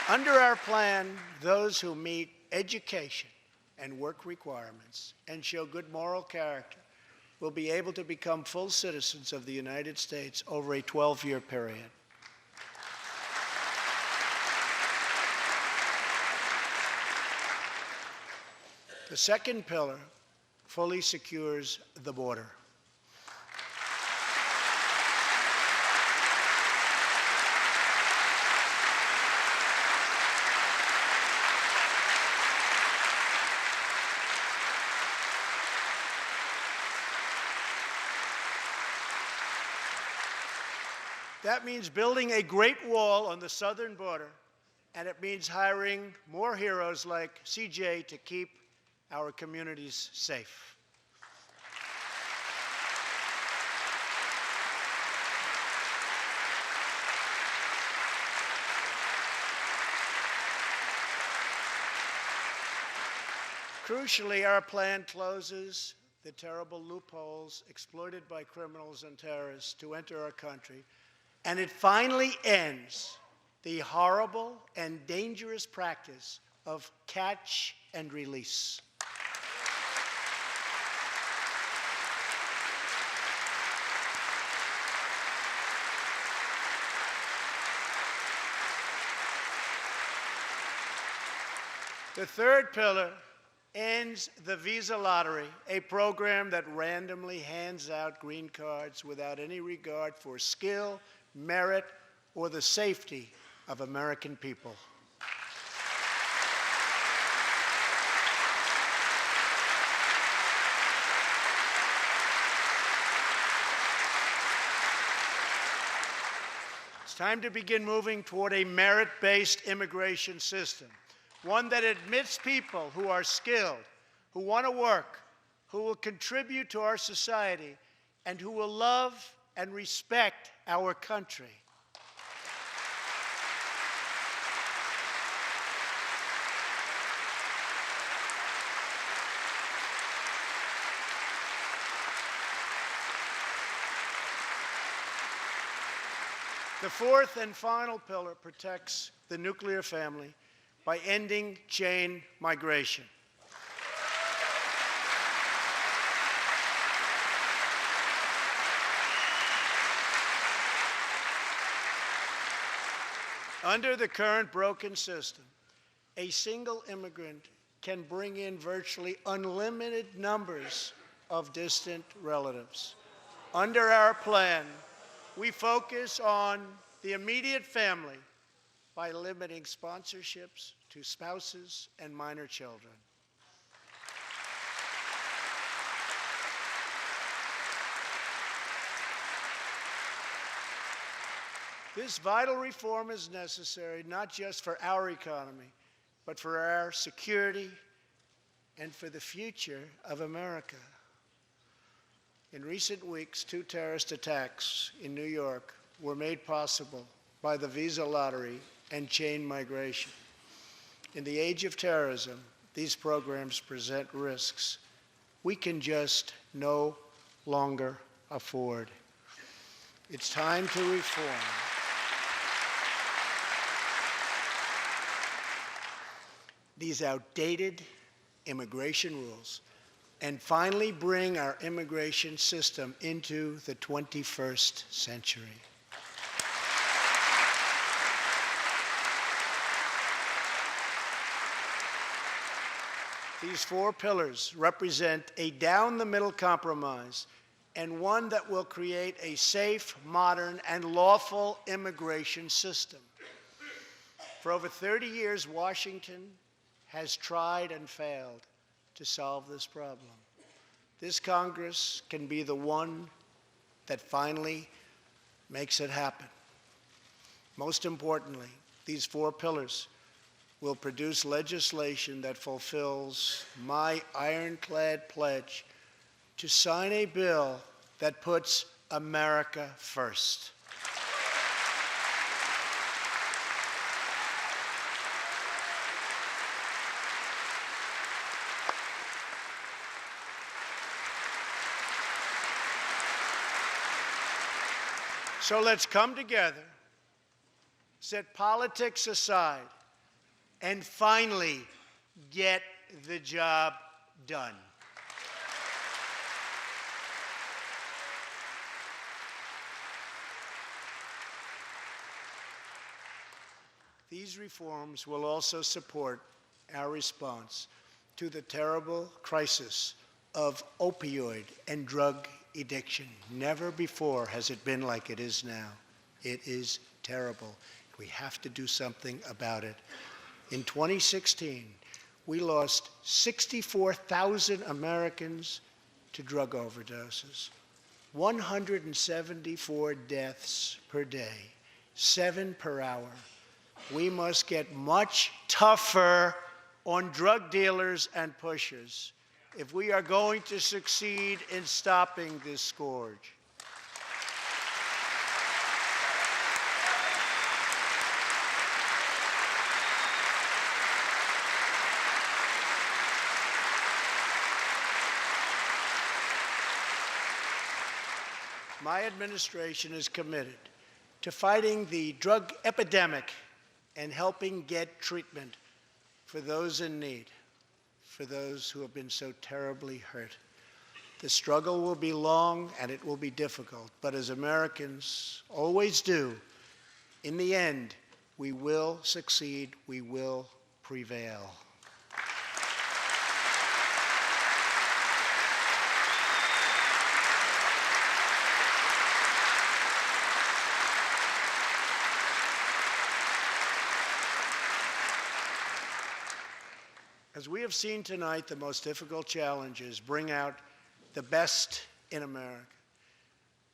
F: Under our plan, those who meet education and work requirements and show good moral character will be able to become full citizens of the United States over a 12-year period. The second pillar fully secures the border. That means building a great wall on the southern border, and it means hiring more heroes like CJ to keep our communities safe. Crucially, our plan closes the terrible loopholes exploited by criminals and terrorists to enter our country, and it finally ends the horrible and dangerous practice of catch and release. The third pillar ends the visa lottery, a program that randomly hands out green cards without any regard for skill, merit, or the safety of American people. It's time to begin moving toward a merit-based immigration system, one that admits people who are skilled, who want to work, who will contribute to our society, and who will love and respect our country. The fourth and final pillar protects the nuclear family by ending chain migration. Under the current broken system, a single immigrant can bring in virtually unlimited numbers of distant relatives. Under our plan, we focus on the immediate family by limiting sponsorships to spouses and minor children. This vital reform is necessary not just for our economy, but for our security and for the future of America. In recent weeks, 2 terrorist attacks in New York were made possible by the visa lottery and chain migration. In the age of terrorism, these programs present risks we can just no longer afford. It's time to reform. these outdated immigration rules and finally bring our immigration system into the 21st century. These four pillars represent a down-the-middle compromise and one that will create a safe, modern, and lawful immigration system. For over 30 years, Washington has tried and failed to solve this problem. This Congress can be the one that finally makes it happen. Most importantly, these four pillars will produce legislation that fulfills my ironclad pledge to sign a bill that puts America first. So let's come together, set politics aside, and finally get the job done. These reforms will also support our response to the terrible crisis of opioid and drug addiction. Never before has it been like it is now. It is terrible. We have to do something about it. In 2016, we lost 64,000 Americans to drug overdoses, 174 deaths per day, 7 per hour. We must get much tougher on drug dealers and pushers if we are going to succeed in stopping this scourge. My administration is committed to fighting the drug epidemic and helping get treatment for those in need, for those who have been so terribly hurt. The struggle will be long and it will be difficult, but as Americans always do, in the end, we will succeed, we will prevail. As we have seen tonight, the most difficult challenges bring out the best in America.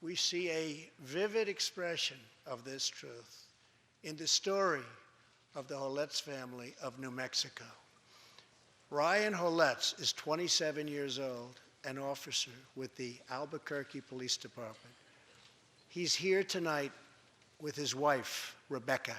F: We see a vivid expression of this truth in the story of the Holetz family of New Mexico. Ryan Holetz is 27 years old, an officer with the Albuquerque Police Department. He's here tonight with his wife, Rebecca.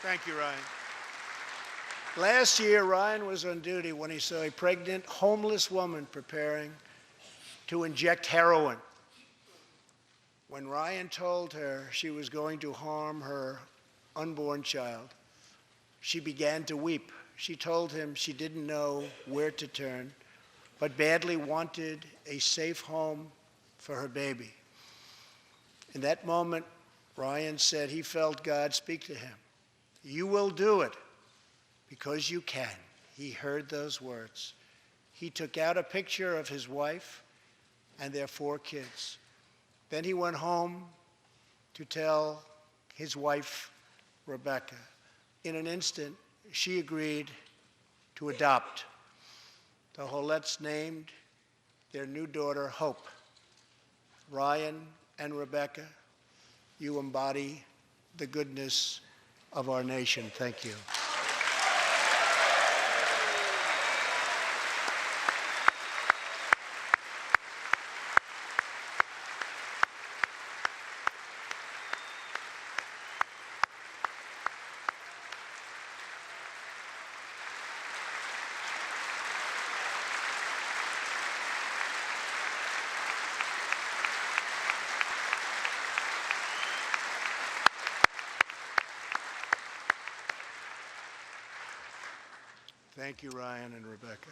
F: Thank you, Ryan. Last year, Ryan was on duty when he saw a pregnant, homeless woman preparing to inject heroin. When Ryan told her she was going to harm her unborn child, she began to weep. She told him she didn't know where to turn, but badly wanted a safe home for her baby. In that moment, Ryan said he felt God speak to him. You will do it because you can. He heard those words. He took out a picture of his wife and their 4 kids. Then he went home to tell his wife, Rebecca. In an instant, she agreed to adopt. The Holetz named their new daughter Hope. Ryan and Rebecca, you embody the goodness of our nation. Thank you. Thank you, Ryan and Rebecca.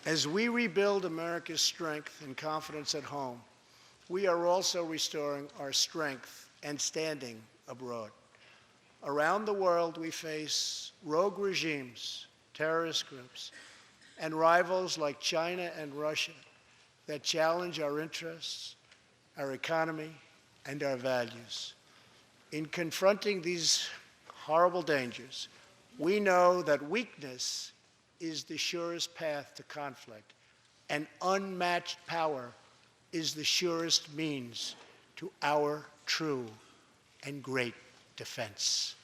F: As we rebuild America's strength and confidence at home, we are also restoring our strength and standing abroad. Around the world, we face rogue regimes, terrorist groups, and rivals like China and Russia that challenge our interests, our economy, and our values. In confronting these horrible dangers, we know that weakness is the surest path to conflict, and unmatched power is the surest means to our true and great defense.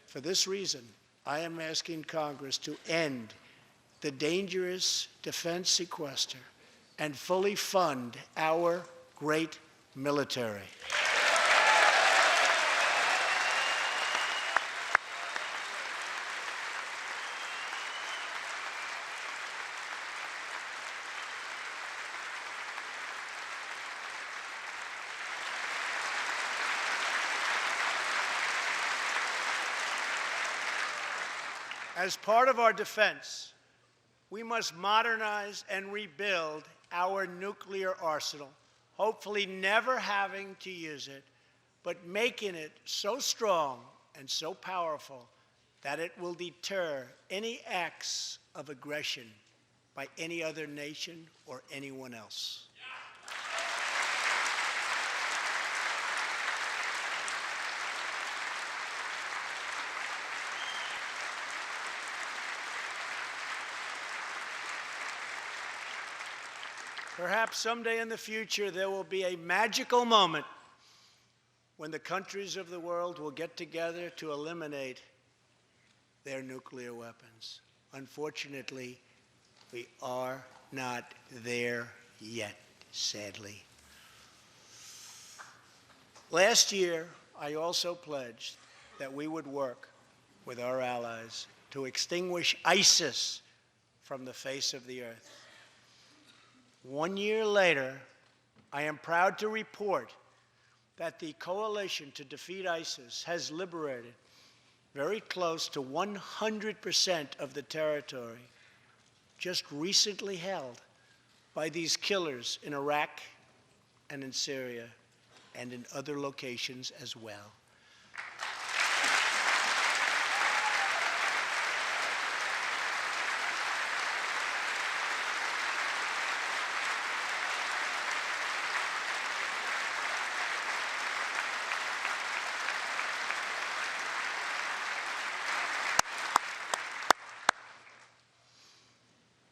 F: For this reason, I am asking Congress to end the dangerous defense sequester and fully fund our great military. As part of our defense, we must modernize and rebuild our nuclear arsenal, hopefully never having to use it, but making it so strong and so powerful that it will deter any acts of aggression by any other nation or anyone else. Perhaps someday in the future there will be a magical moment when the countries of the world will get together to eliminate their nuclear weapons. Unfortunately, we are not there yet, sadly. Last year, I also pledged that we would work with our allies to extinguish ISIS from the face of the earth. 1 year later, I am proud to report that the coalition to defeat ISIS has liberated very close to 100% of the territory just recently held by these killers in Iraq and in Syria and in other locations as well.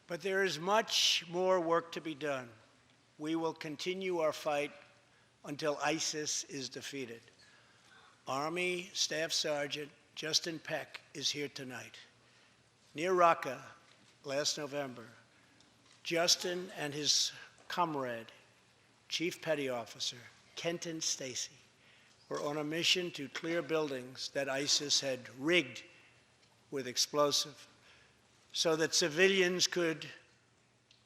F: But there is much more work to be done. We will continue our fight until ISIS is defeated. Army Staff Sergeant Justin Peck is here tonight. Near Raqqa last November, Justin and his comrade, Chief Petty Officer Kenton Stacy, were on a mission to clear buildings that ISIS had rigged with explosive, so that civilians could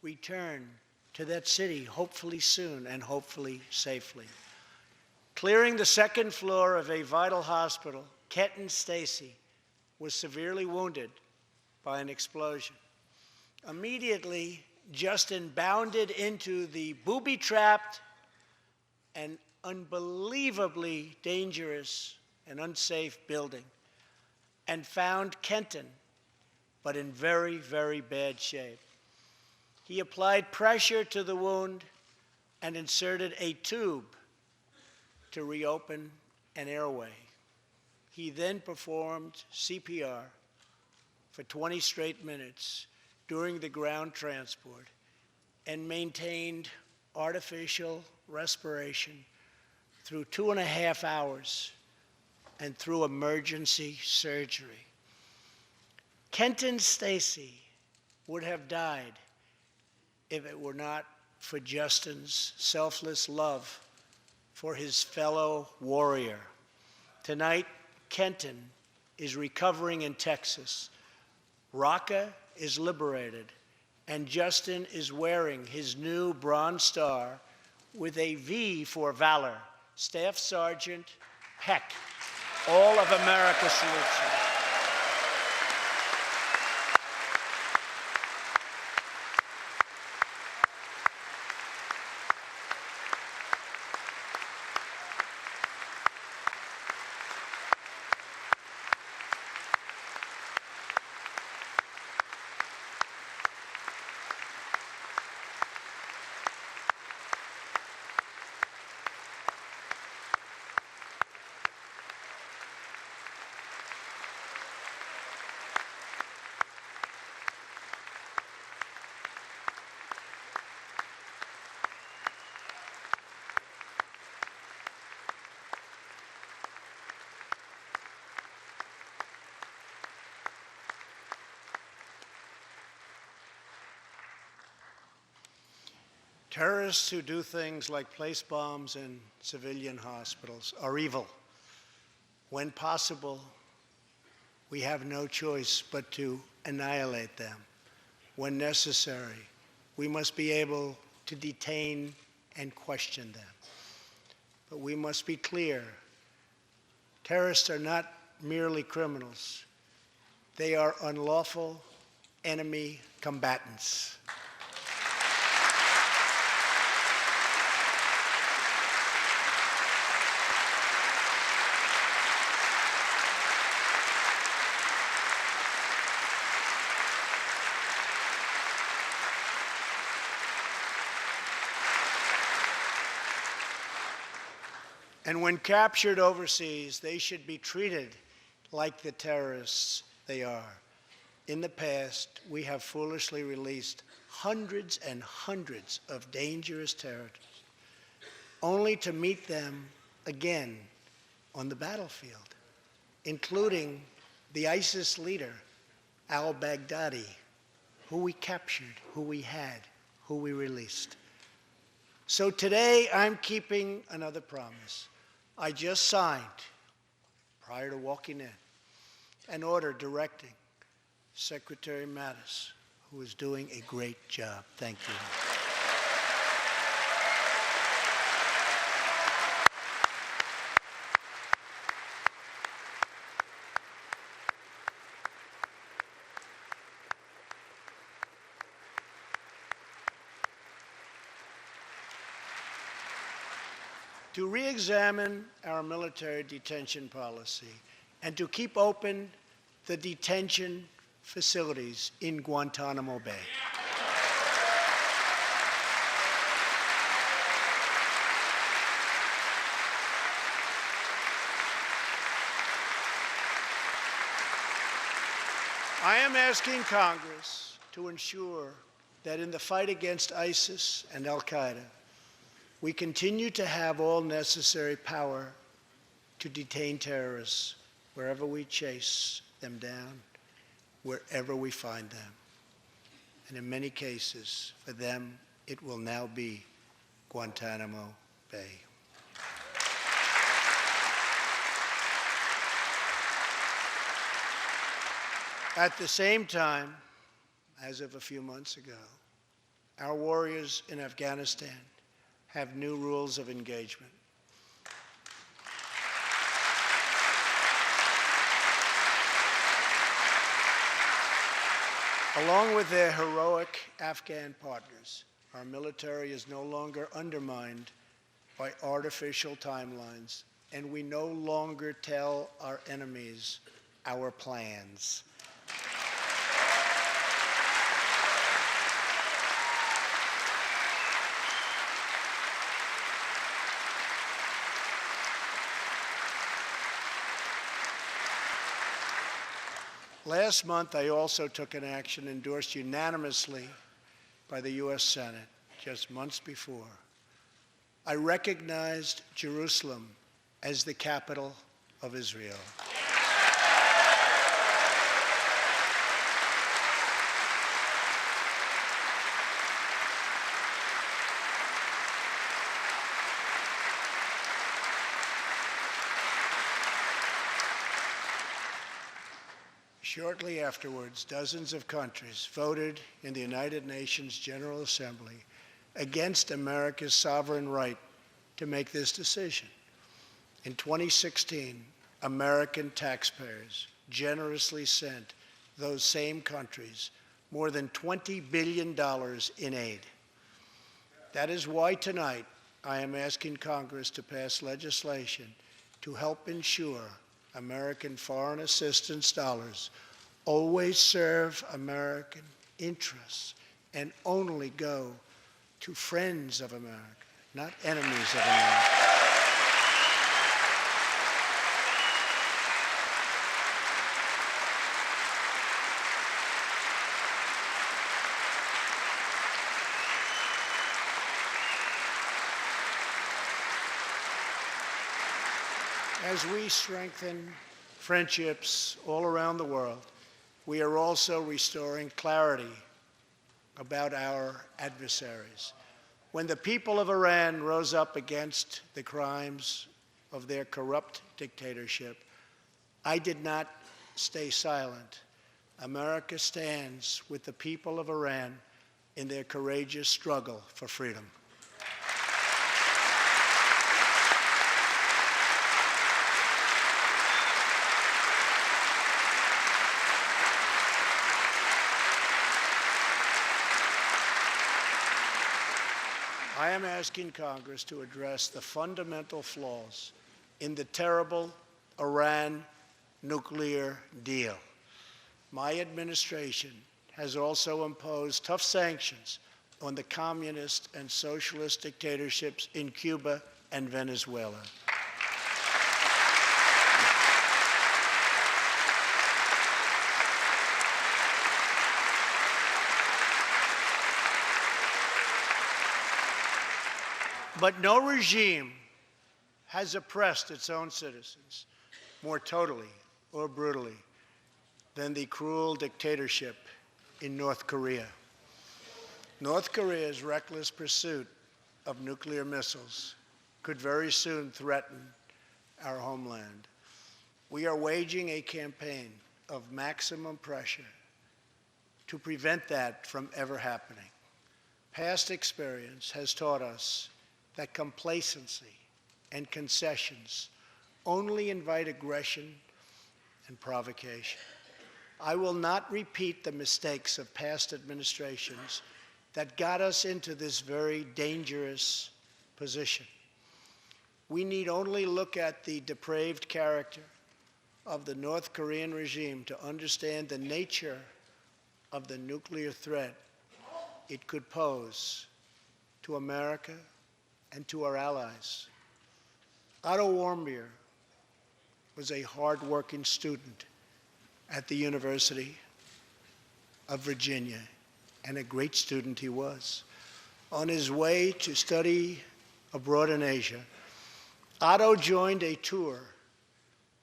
F: return to that city, hopefully soon and hopefully safely. Clearing the second floor of a vital hospital, Kenton Stacy was severely wounded by an explosion. Immediately, Justin bounded into the booby-trapped and unbelievably dangerous and unsafe building and found Kenton, but in very, very bad shape. He applied pressure to the wound and inserted a tube to reopen an airway. He then performed CPR for 20 straight minutes during the ground transport and maintained artificial respiration through 2.5 hours and through emergency surgery. Kenton Stacy would have died if it were not for Justin's selfless love for his fellow warrior. Tonight, Kenton is recovering in Texas. Raqqa is liberated, and Justin is wearing his new Bronze Star with a V for valor. Staff Sergeant Peck, all of America salutes you. Terrorists who do things like place bombs in civilian hospitals are evil. When possible, we have no choice but to annihilate them. When necessary, we must be able to detain and question them. But we must be clear, terrorists are not merely criminals. They are unlawful enemy combatants. And when captured overseas, they should be treated like the terrorists they are. In the past, we have foolishly released hundreds and hundreds of dangerous terrorists, only to meet them again on the battlefield, including the ISIS leader, al-Baghdadi, who we captured, who we had, who we released. So today, I'm keeping another promise. I just signed, prior to walking in, an order directing Secretary Mattis, who is doing a great job. Thank you. To re-examine our military detention policy and to keep open the detention facilities in Guantanamo Bay. I am asking Congress to ensure that in the fight against ISIS and al-Qaeda, we continue to have all necessary power to detain terrorists wherever we chase them down, wherever we find them. And in many cases, for them, it will now be Guantanamo Bay. At the same time, as of a few months ago, our warriors in Afghanistan have new rules of engagement. Along with their heroic Afghan partners, our military is no longer undermined by artificial timelines, and we no longer tell our enemies our plans. Last month, I also took an action endorsed unanimously by the U.S. Senate just months before. I recognized Jerusalem as the capital of Israel. Shortly afterwards, dozens of countries voted in the United Nations General Assembly against America's sovereign right to make this decision. In 2016, American taxpayers generously sent those same countries more than $20 billion in aid. That is why tonight I am asking Congress to pass legislation to help ensure American foreign assistance dollars always serve American interests and only go to friends of America, not enemies of America. As we strengthen friendships all around the world, we are also restoring clarity about our adversaries. When the people of Iran rose up against the crimes of their corrupt dictatorship, I did not stay silent. America stands with the people of Iran in their courageous struggle for freedom. I am asking Congress to address the fundamental flaws in the terrible Iran nuclear deal. My administration has also imposed tough sanctions on the communist and socialist dictatorships in Cuba and Venezuela. But no regime has oppressed its own citizens more totally or brutally than the cruel dictatorship in North Korea. North Korea's reckless pursuit of nuclear missiles could very soon threaten our homeland. We are waging a campaign of maximum pressure to prevent that from ever happening. Past experience has taught us that complacency and concessions only invite aggression and provocation. I will not repeat the mistakes of past administrations that got us into this very dangerous position. We need only look at the depraved character of the North Korean regime to understand the nature of the nuclear threat it could pose to America and to our allies. Otto Warmbier was a hard-working student at the University of Virginia, and a great student he was. On his way to study abroad in Asia, Otto joined a tour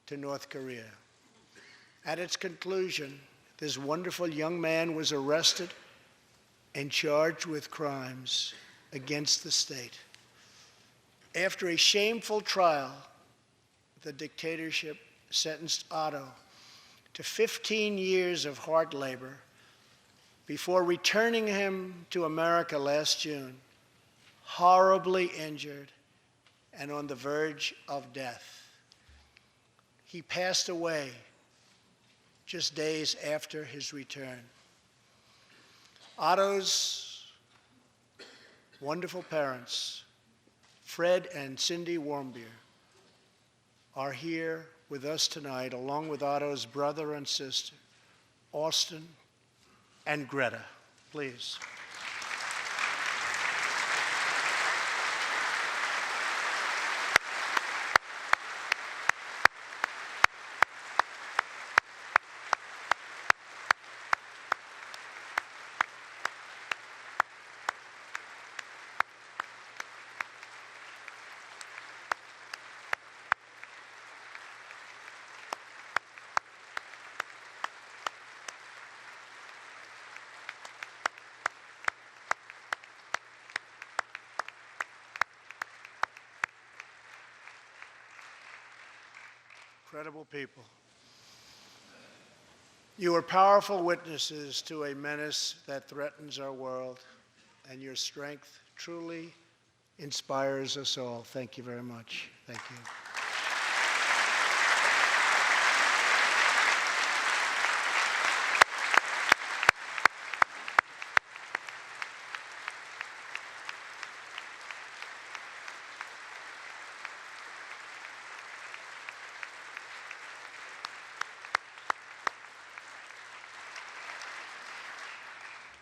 F: to North Korea. At its conclusion, this wonderful young man was arrested and charged with crimes against the state. After a shameful trial, the dictatorship sentenced Otto to 15 years of hard labor before returning him to America last June, horribly injured and on the verge of death. He passed away just days after his return. Otto's wonderful parents, Fred and Cindy Warmbier, are here with us tonight, along with Otto's brother and sister, Austin and Greta. Please. Incredible people. You are powerful witnesses to a menace that threatens our world, and your strength truly inspires us all. Thank you very much. Thank you.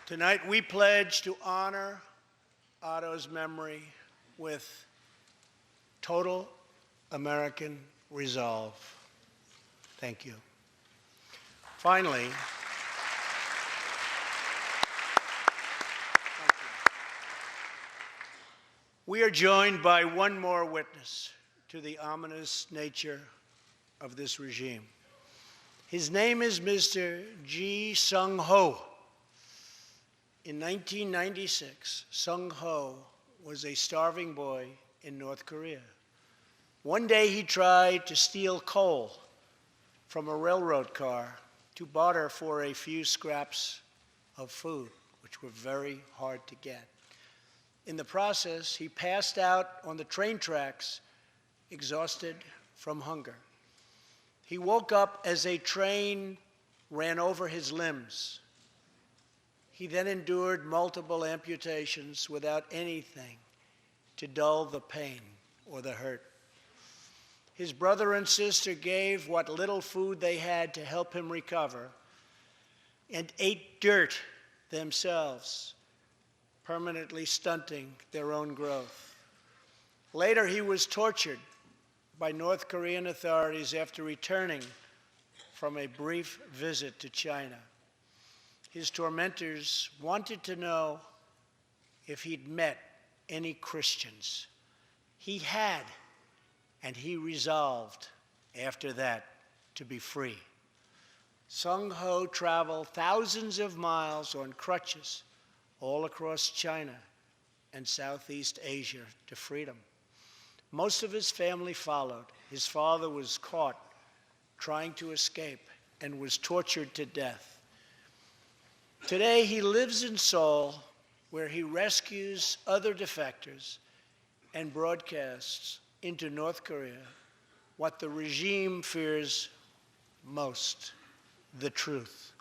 F: Tonight, we pledge to honor Otto's memory with total American resolve. Thank you. Finally, we are joined by one more witness to the ominous nature of this regime. His name is Mr. Ji Sung Ho. In 1996, Sung Ho was a starving boy in North Korea. One day he tried to steal coal from a railroad car to barter for a few scraps of food, which were very hard to get. In the process, he passed out on the train tracks, exhausted from hunger. He woke up as a train ran over his limbs. He then endured multiple amputations without anything to dull the pain or the hurt. His brother and sister gave what little food they had to help him recover and ate dirt themselves, permanently stunting their own growth. Later, he was tortured by North Korean authorities after returning from a brief visit to China. His tormentors wanted to know if he'd met any Christians. He had, and he resolved after that to be free. Sung Ho traveled thousands of miles on crutches all across China and Southeast Asia to freedom. Most of his family followed. His father was caught trying to escape and was tortured to death. Today, he lives in Seoul, where he rescues other defectors and broadcasts into North Korea what the regime fears most: the truth.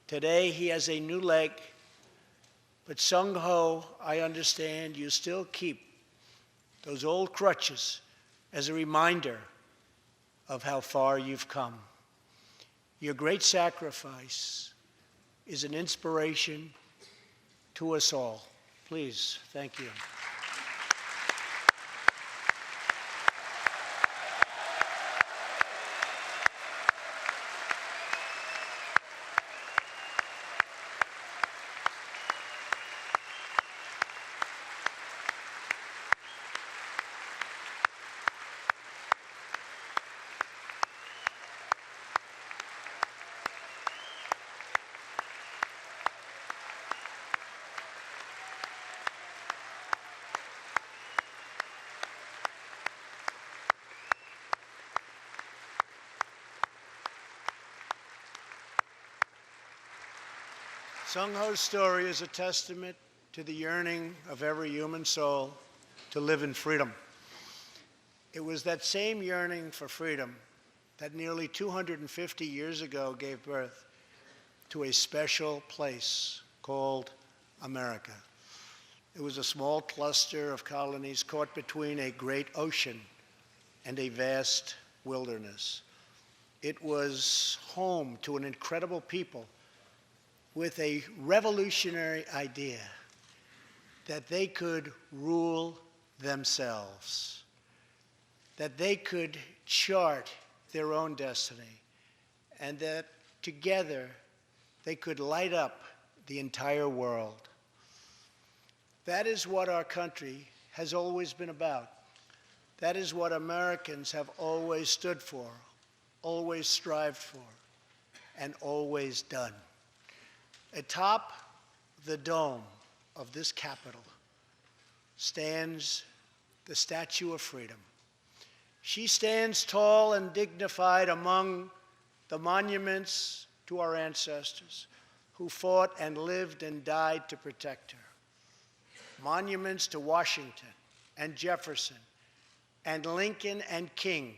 F: Today, he has a new leg, but Sung Ho, I understand you still keep those old crutches as a reminder of how far you've come. Your great sacrifice is an inspiration to us all. Please, thank you. Sung Ho's story is a testament to the yearning of every human soul to live in freedom. It was that same yearning for freedom that nearly 250 years ago gave birth to a special place called America. It was a small cluster of colonies caught between a great ocean and a vast wilderness. It was home to an incredible people with a revolutionary idea that they could rule themselves, that they could chart their own destiny, and that together they could light up the entire world. That is what our country has always been about. That is what Americans have always stood for, always strived for, and always done. Atop the dome of this Capitol stands the Statue of Freedom. She stands tall and dignified among the monuments to our ancestors who fought and lived and died to protect her. Monuments to Washington and Jefferson and Lincoln and King.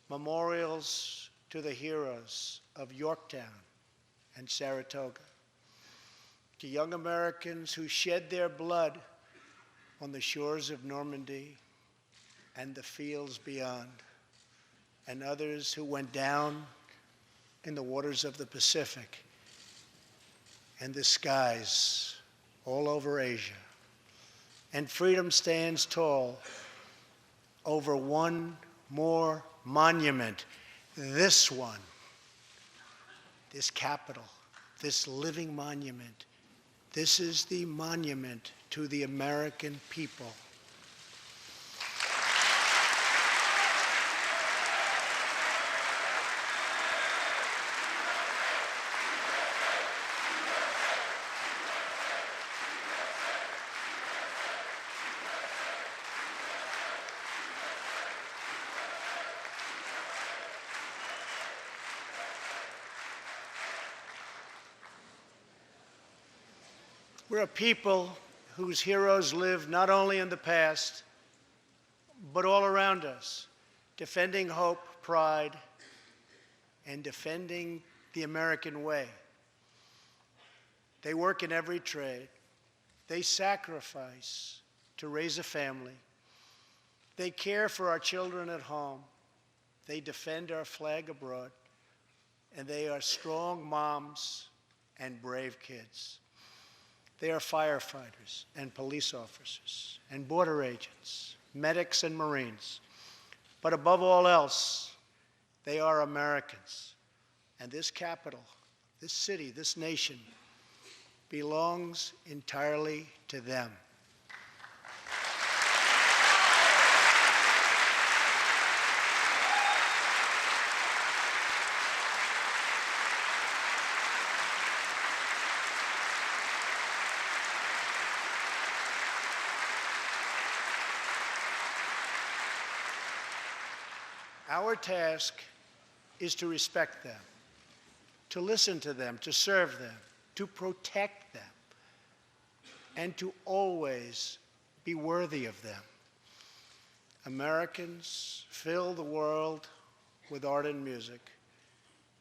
F: Memorials to the heroes of Yorktown and Saratoga, to young Americans who shed their blood on the shores of Normandy and the fields beyond, and others who went down in the waters of the Pacific and the skies all over Asia. And freedom stands tall over one more monument, this one. This Capitol, this living monument, this is the monument to the American people. We're a people whose heroes live not only in the past, but all around us, defending hope, pride, and defending the American way. They work in every trade. They sacrifice to raise a family. They care for our children at home. They defend our flag abroad. And they are strong moms and brave kids. They are firefighters and police officers and border agents, medics and Marines. But above all else, they are Americans. And this capital, this city, this nation belongs entirely to them. Our task is to respect them, to listen to them, to serve them, to protect them, and to always be worthy of them. Americans fill the world with art and music.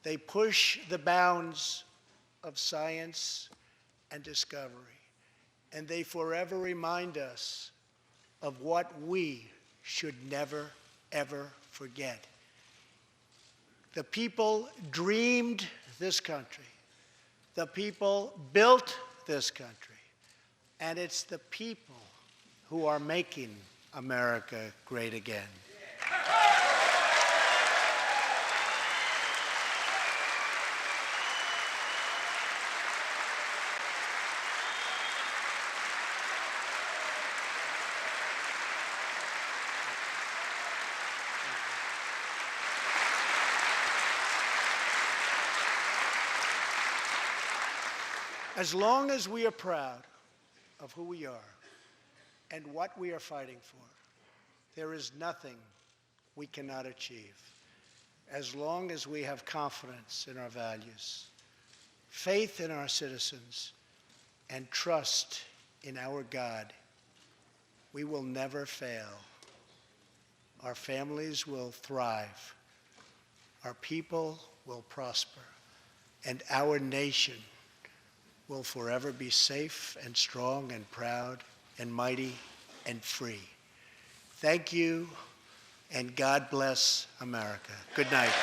F: They push the bounds of science and discovery, and they forever remind us of what we should never, ever forget. The people dreamed this country. The people built this country. And it's the people who are making America great again. As long as we are proud of who we are and what we are fighting for, there is nothing we cannot achieve. As long as we have confidence in our values, faith in our citizens, and trust in our God, we will never fail. Our families will thrive. Our people will prosper. And our nation will forever be safe and strong and proud and mighty and free. Thank you, and God bless America. Good night.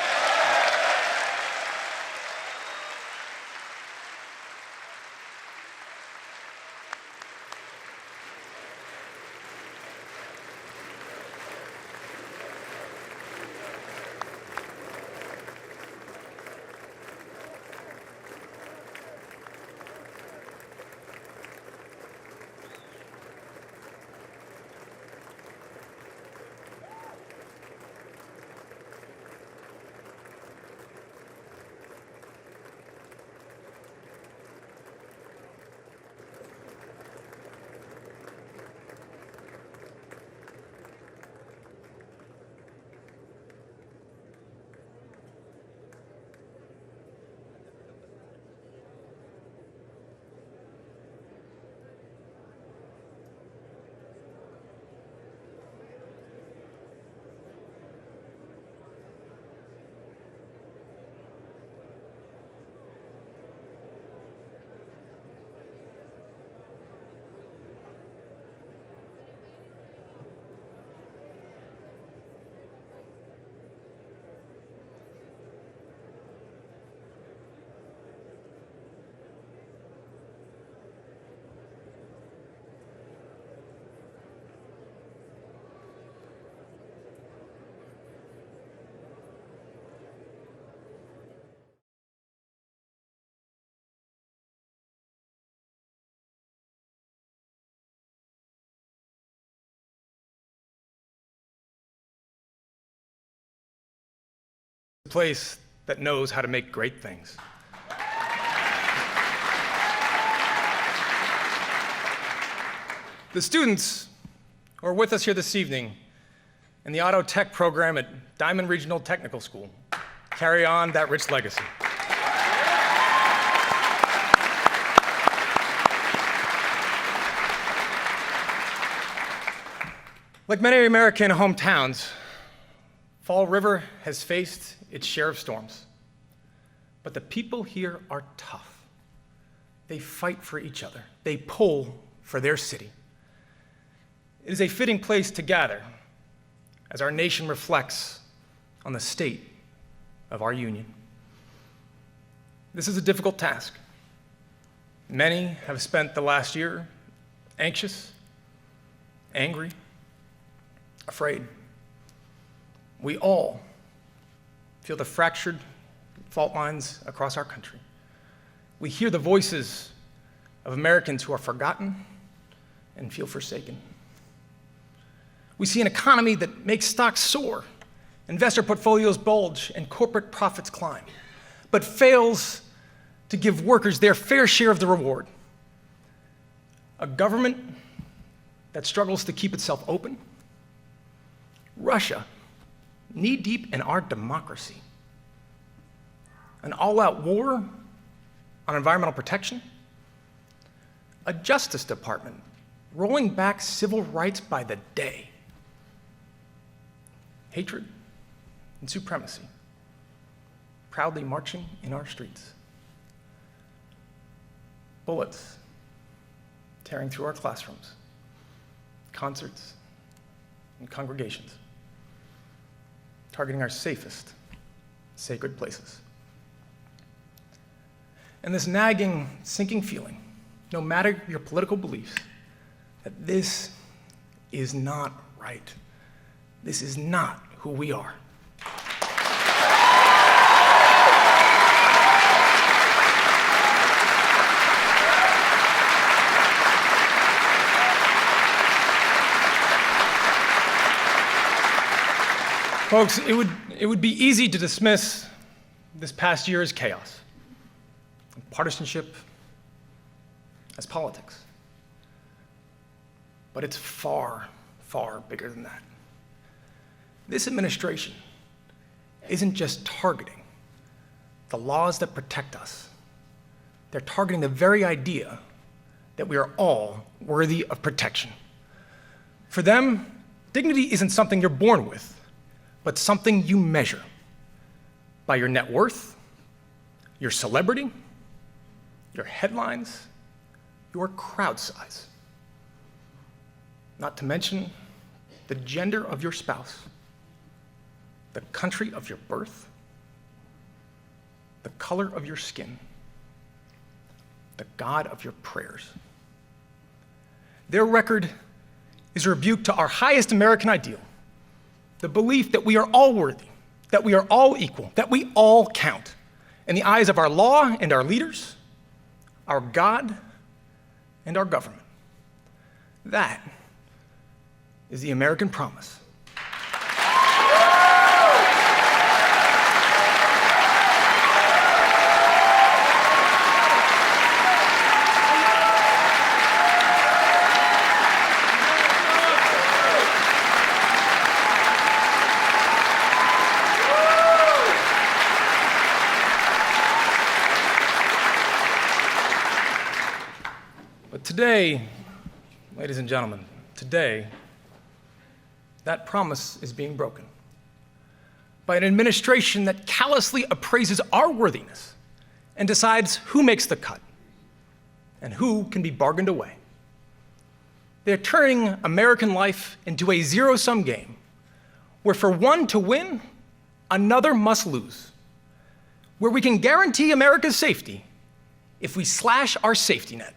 G: Place that knows how to make great things. The students who are with us here this evening in the Auto Tech program at Diamond Regional Technical School carry on that rich legacy. Like many American hometowns, Fall River has faced its share of storms. But the people here are tough. They fight for each other. They pull for their city. It is a fitting place to gather as our nation reflects on the state of our union. This is a difficult task. Many have spent the last year anxious, angry, afraid. We all feel the fractured fault lines across our country. We hear the voices of Americans who are forgotten and feel forsaken. We see an economy that makes stocks soar, investor portfolios bulge, and corporate profits climb, but fails to give workers their fair share of the reward. A government that struggles to keep itself open. Russia, knee-deep in our democracy. An all-out war on environmental protection. A Justice Department rolling back civil rights by the day. Hatred and supremacy proudly marching in our streets. Bullets tearing through our classrooms, concerts, and congregations, targeting our safest, sacred places. And this nagging, sinking feeling, no matter your political beliefs, that this is not right. This is not who we are. Folks, it would be easy to dismiss this past year as chaos, partisanship, as politics. But it's far, far bigger than that. This administration isn't just targeting the laws that protect us. They're targeting the very idea that we are all worthy of protection. For them, dignity isn't something you're born with, but something you measure by your net worth, your celebrity, your headlines, your crowd size. Not to mention the gender of your spouse, the country of your birth, the color of your skin, the God of your prayers. Their record is a rebuke to our highest American ideal, the belief that we are all worthy, that we are all equal, that we all count in the eyes of our law and our leaders, our God and our government. That is the American promise. But today, ladies and gentlemen, today, that promise is being broken by an administration that callously appraises our worthiness and decides who makes the cut and who can be bargained away. They're turning American life into a zero-sum game where for one to win, another must lose, where we can guarantee America's safety if we slash our safety net,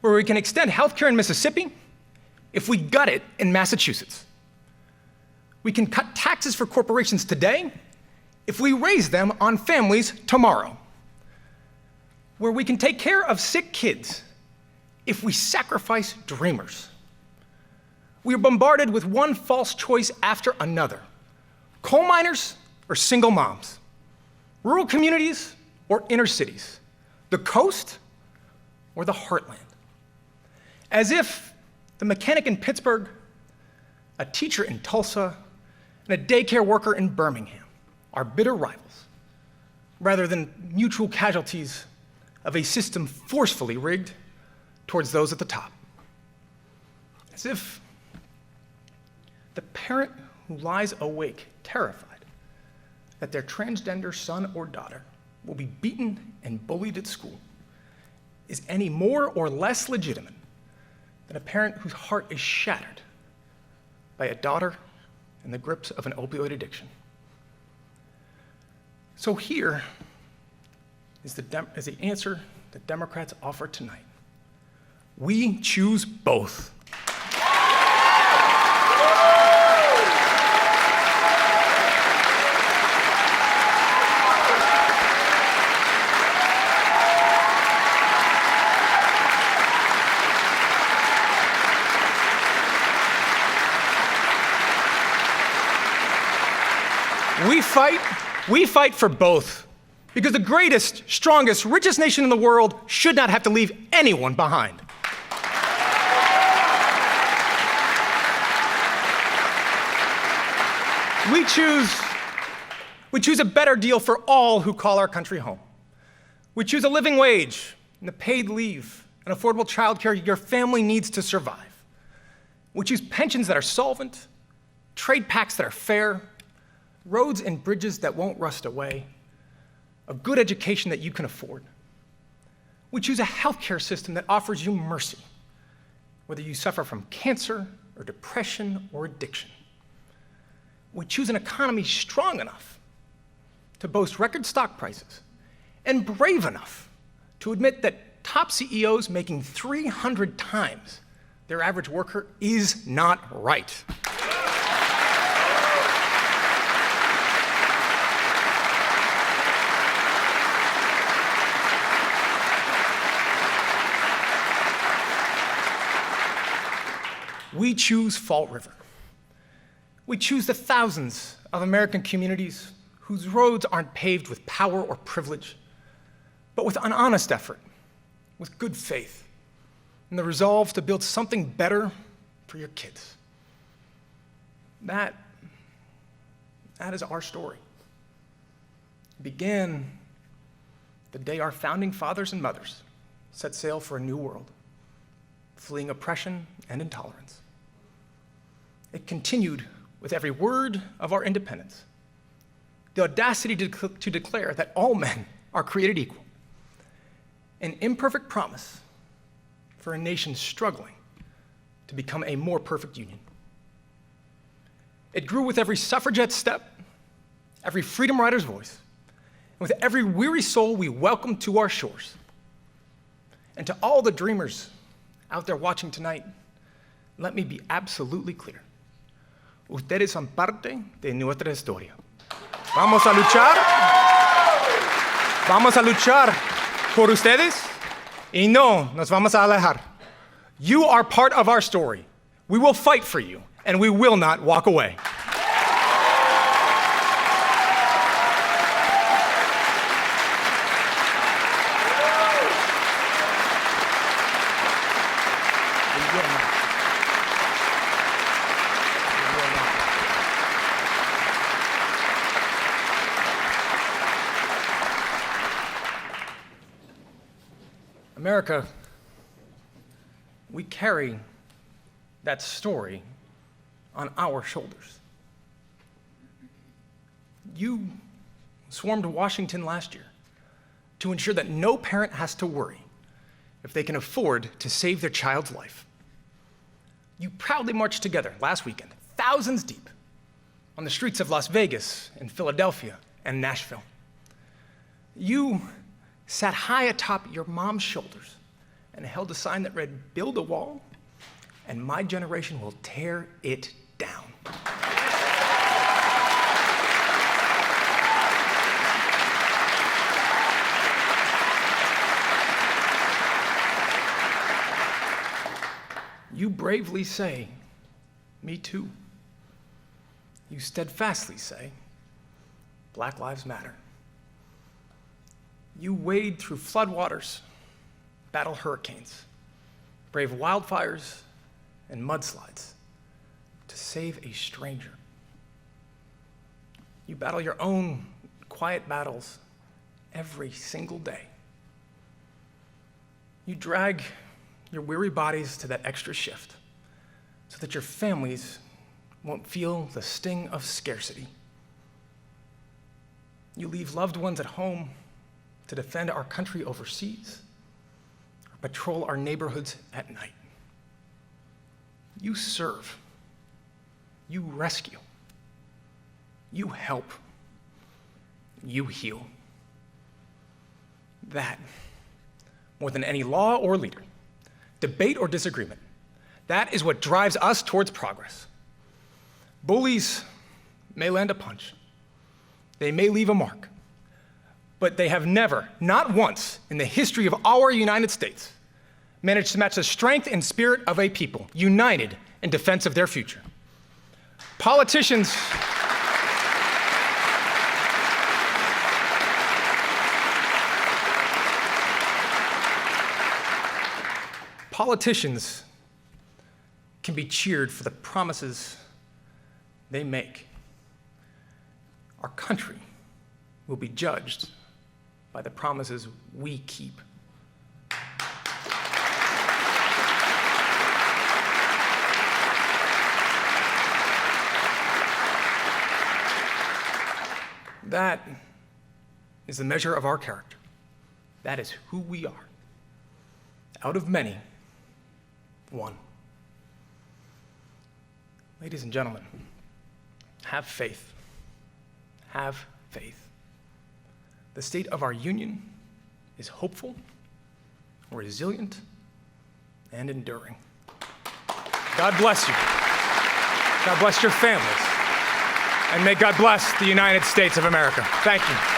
G: where we can extend healthcare in Mississippi if we gut it in Massachusetts. We can cut taxes for corporations today if we raise them on families tomorrow. Where we can take care of sick kids if we sacrifice dreamers. We are bombarded with one false choice after another. Coal miners or single moms. Rural communities or inner cities. The coast or the heartland. As if the mechanic in Pittsburgh, a teacher in Tulsa, and a daycare worker in Birmingham are bitter rivals, rather than mutual casualties of a system forcefully rigged towards those at the top. As if the parent who lies awake, terrified that their transgender son or daughter will be beaten and bullied at school is any more or less legitimate than a parent whose heart is shattered by a daughter in the grips of an opioid addiction. So here is the answer that Democrats offer tonight. We choose both. We fight for both, because the greatest, strongest, richest nation in the world should not have to leave anyone behind. We choose a better deal for all who call our country home. We choose a living wage and the paid leave and affordable childcare your family needs to survive. We choose pensions that are solvent, trade pacts that are fair, roads and bridges that won't rust away, a good education that you can afford. We choose a healthcare system that offers you mercy, whether you suffer from cancer or depression or addiction. We choose an economy strong enough to boast record stock prices and brave enough to admit that top CEOs making 300 times their average worker is not right. We choose Fall River. We choose the thousands of American communities whose roads aren't paved with power or privilege, but with an honest effort, with good faith, and the resolve to build something better for your kids. That is our story. It began the day our founding fathers and mothers set sail for a new world, fleeing oppression and intolerance. It continued with every word of our independence, the audacity to declare that all men are created equal, an imperfect promise for a nation struggling to become a more perfect union. It grew with every suffragette step, every freedom rider's voice, and with every weary soul we welcomed to our shores. And to all the dreamers out there watching tonight, let me be absolutely clear. Ustedes son parte de nuestra historia. Vamos a luchar por ustedes y no nos vamos a alejar. You are part of our story. We will fight for you, and we will not walk away. America, we carry that story on our shoulders. You swarmed Washington last year to ensure that no parent has to worry if they can afford to save their child's life. You proudly marched together last weekend, thousands deep, on the streets of Las Vegas and Philadelphia and Nashville. You sat high atop your mom's shoulders and held a sign that read, "Build a wall, and my generation will tear it down." You bravely say, "Me too." You steadfastly say, "Black Lives Matter." You wade through floodwaters, battle hurricanes, brave wildfires and mudslides to save a stranger. You battle your own quiet battles every single day. You drag your weary bodies to that extra shift so that your families won't feel the sting of scarcity. You leave loved ones at home to defend our country overseas, or patrol our neighborhoods at night. You serve, you rescue, you help, you heal. That, more than any law or leader, debate or disagreement, that is what drives us towards progress. Bullies may land a punch, they may leave a mark, but they have never, not once in the history of our United States, managed to match the strength and spirit of a people united in defense of their future. Politicians can be cheered for the promises they make. Our country will be judged by the promises we keep. That is the measure of our character. That is who we are. Out of many, one. Ladies and gentlemen, have faith. Have faith. The state of our union is hopeful, resilient, and enduring. God bless you. God bless your families. And may God bless the United States of America. Thank you.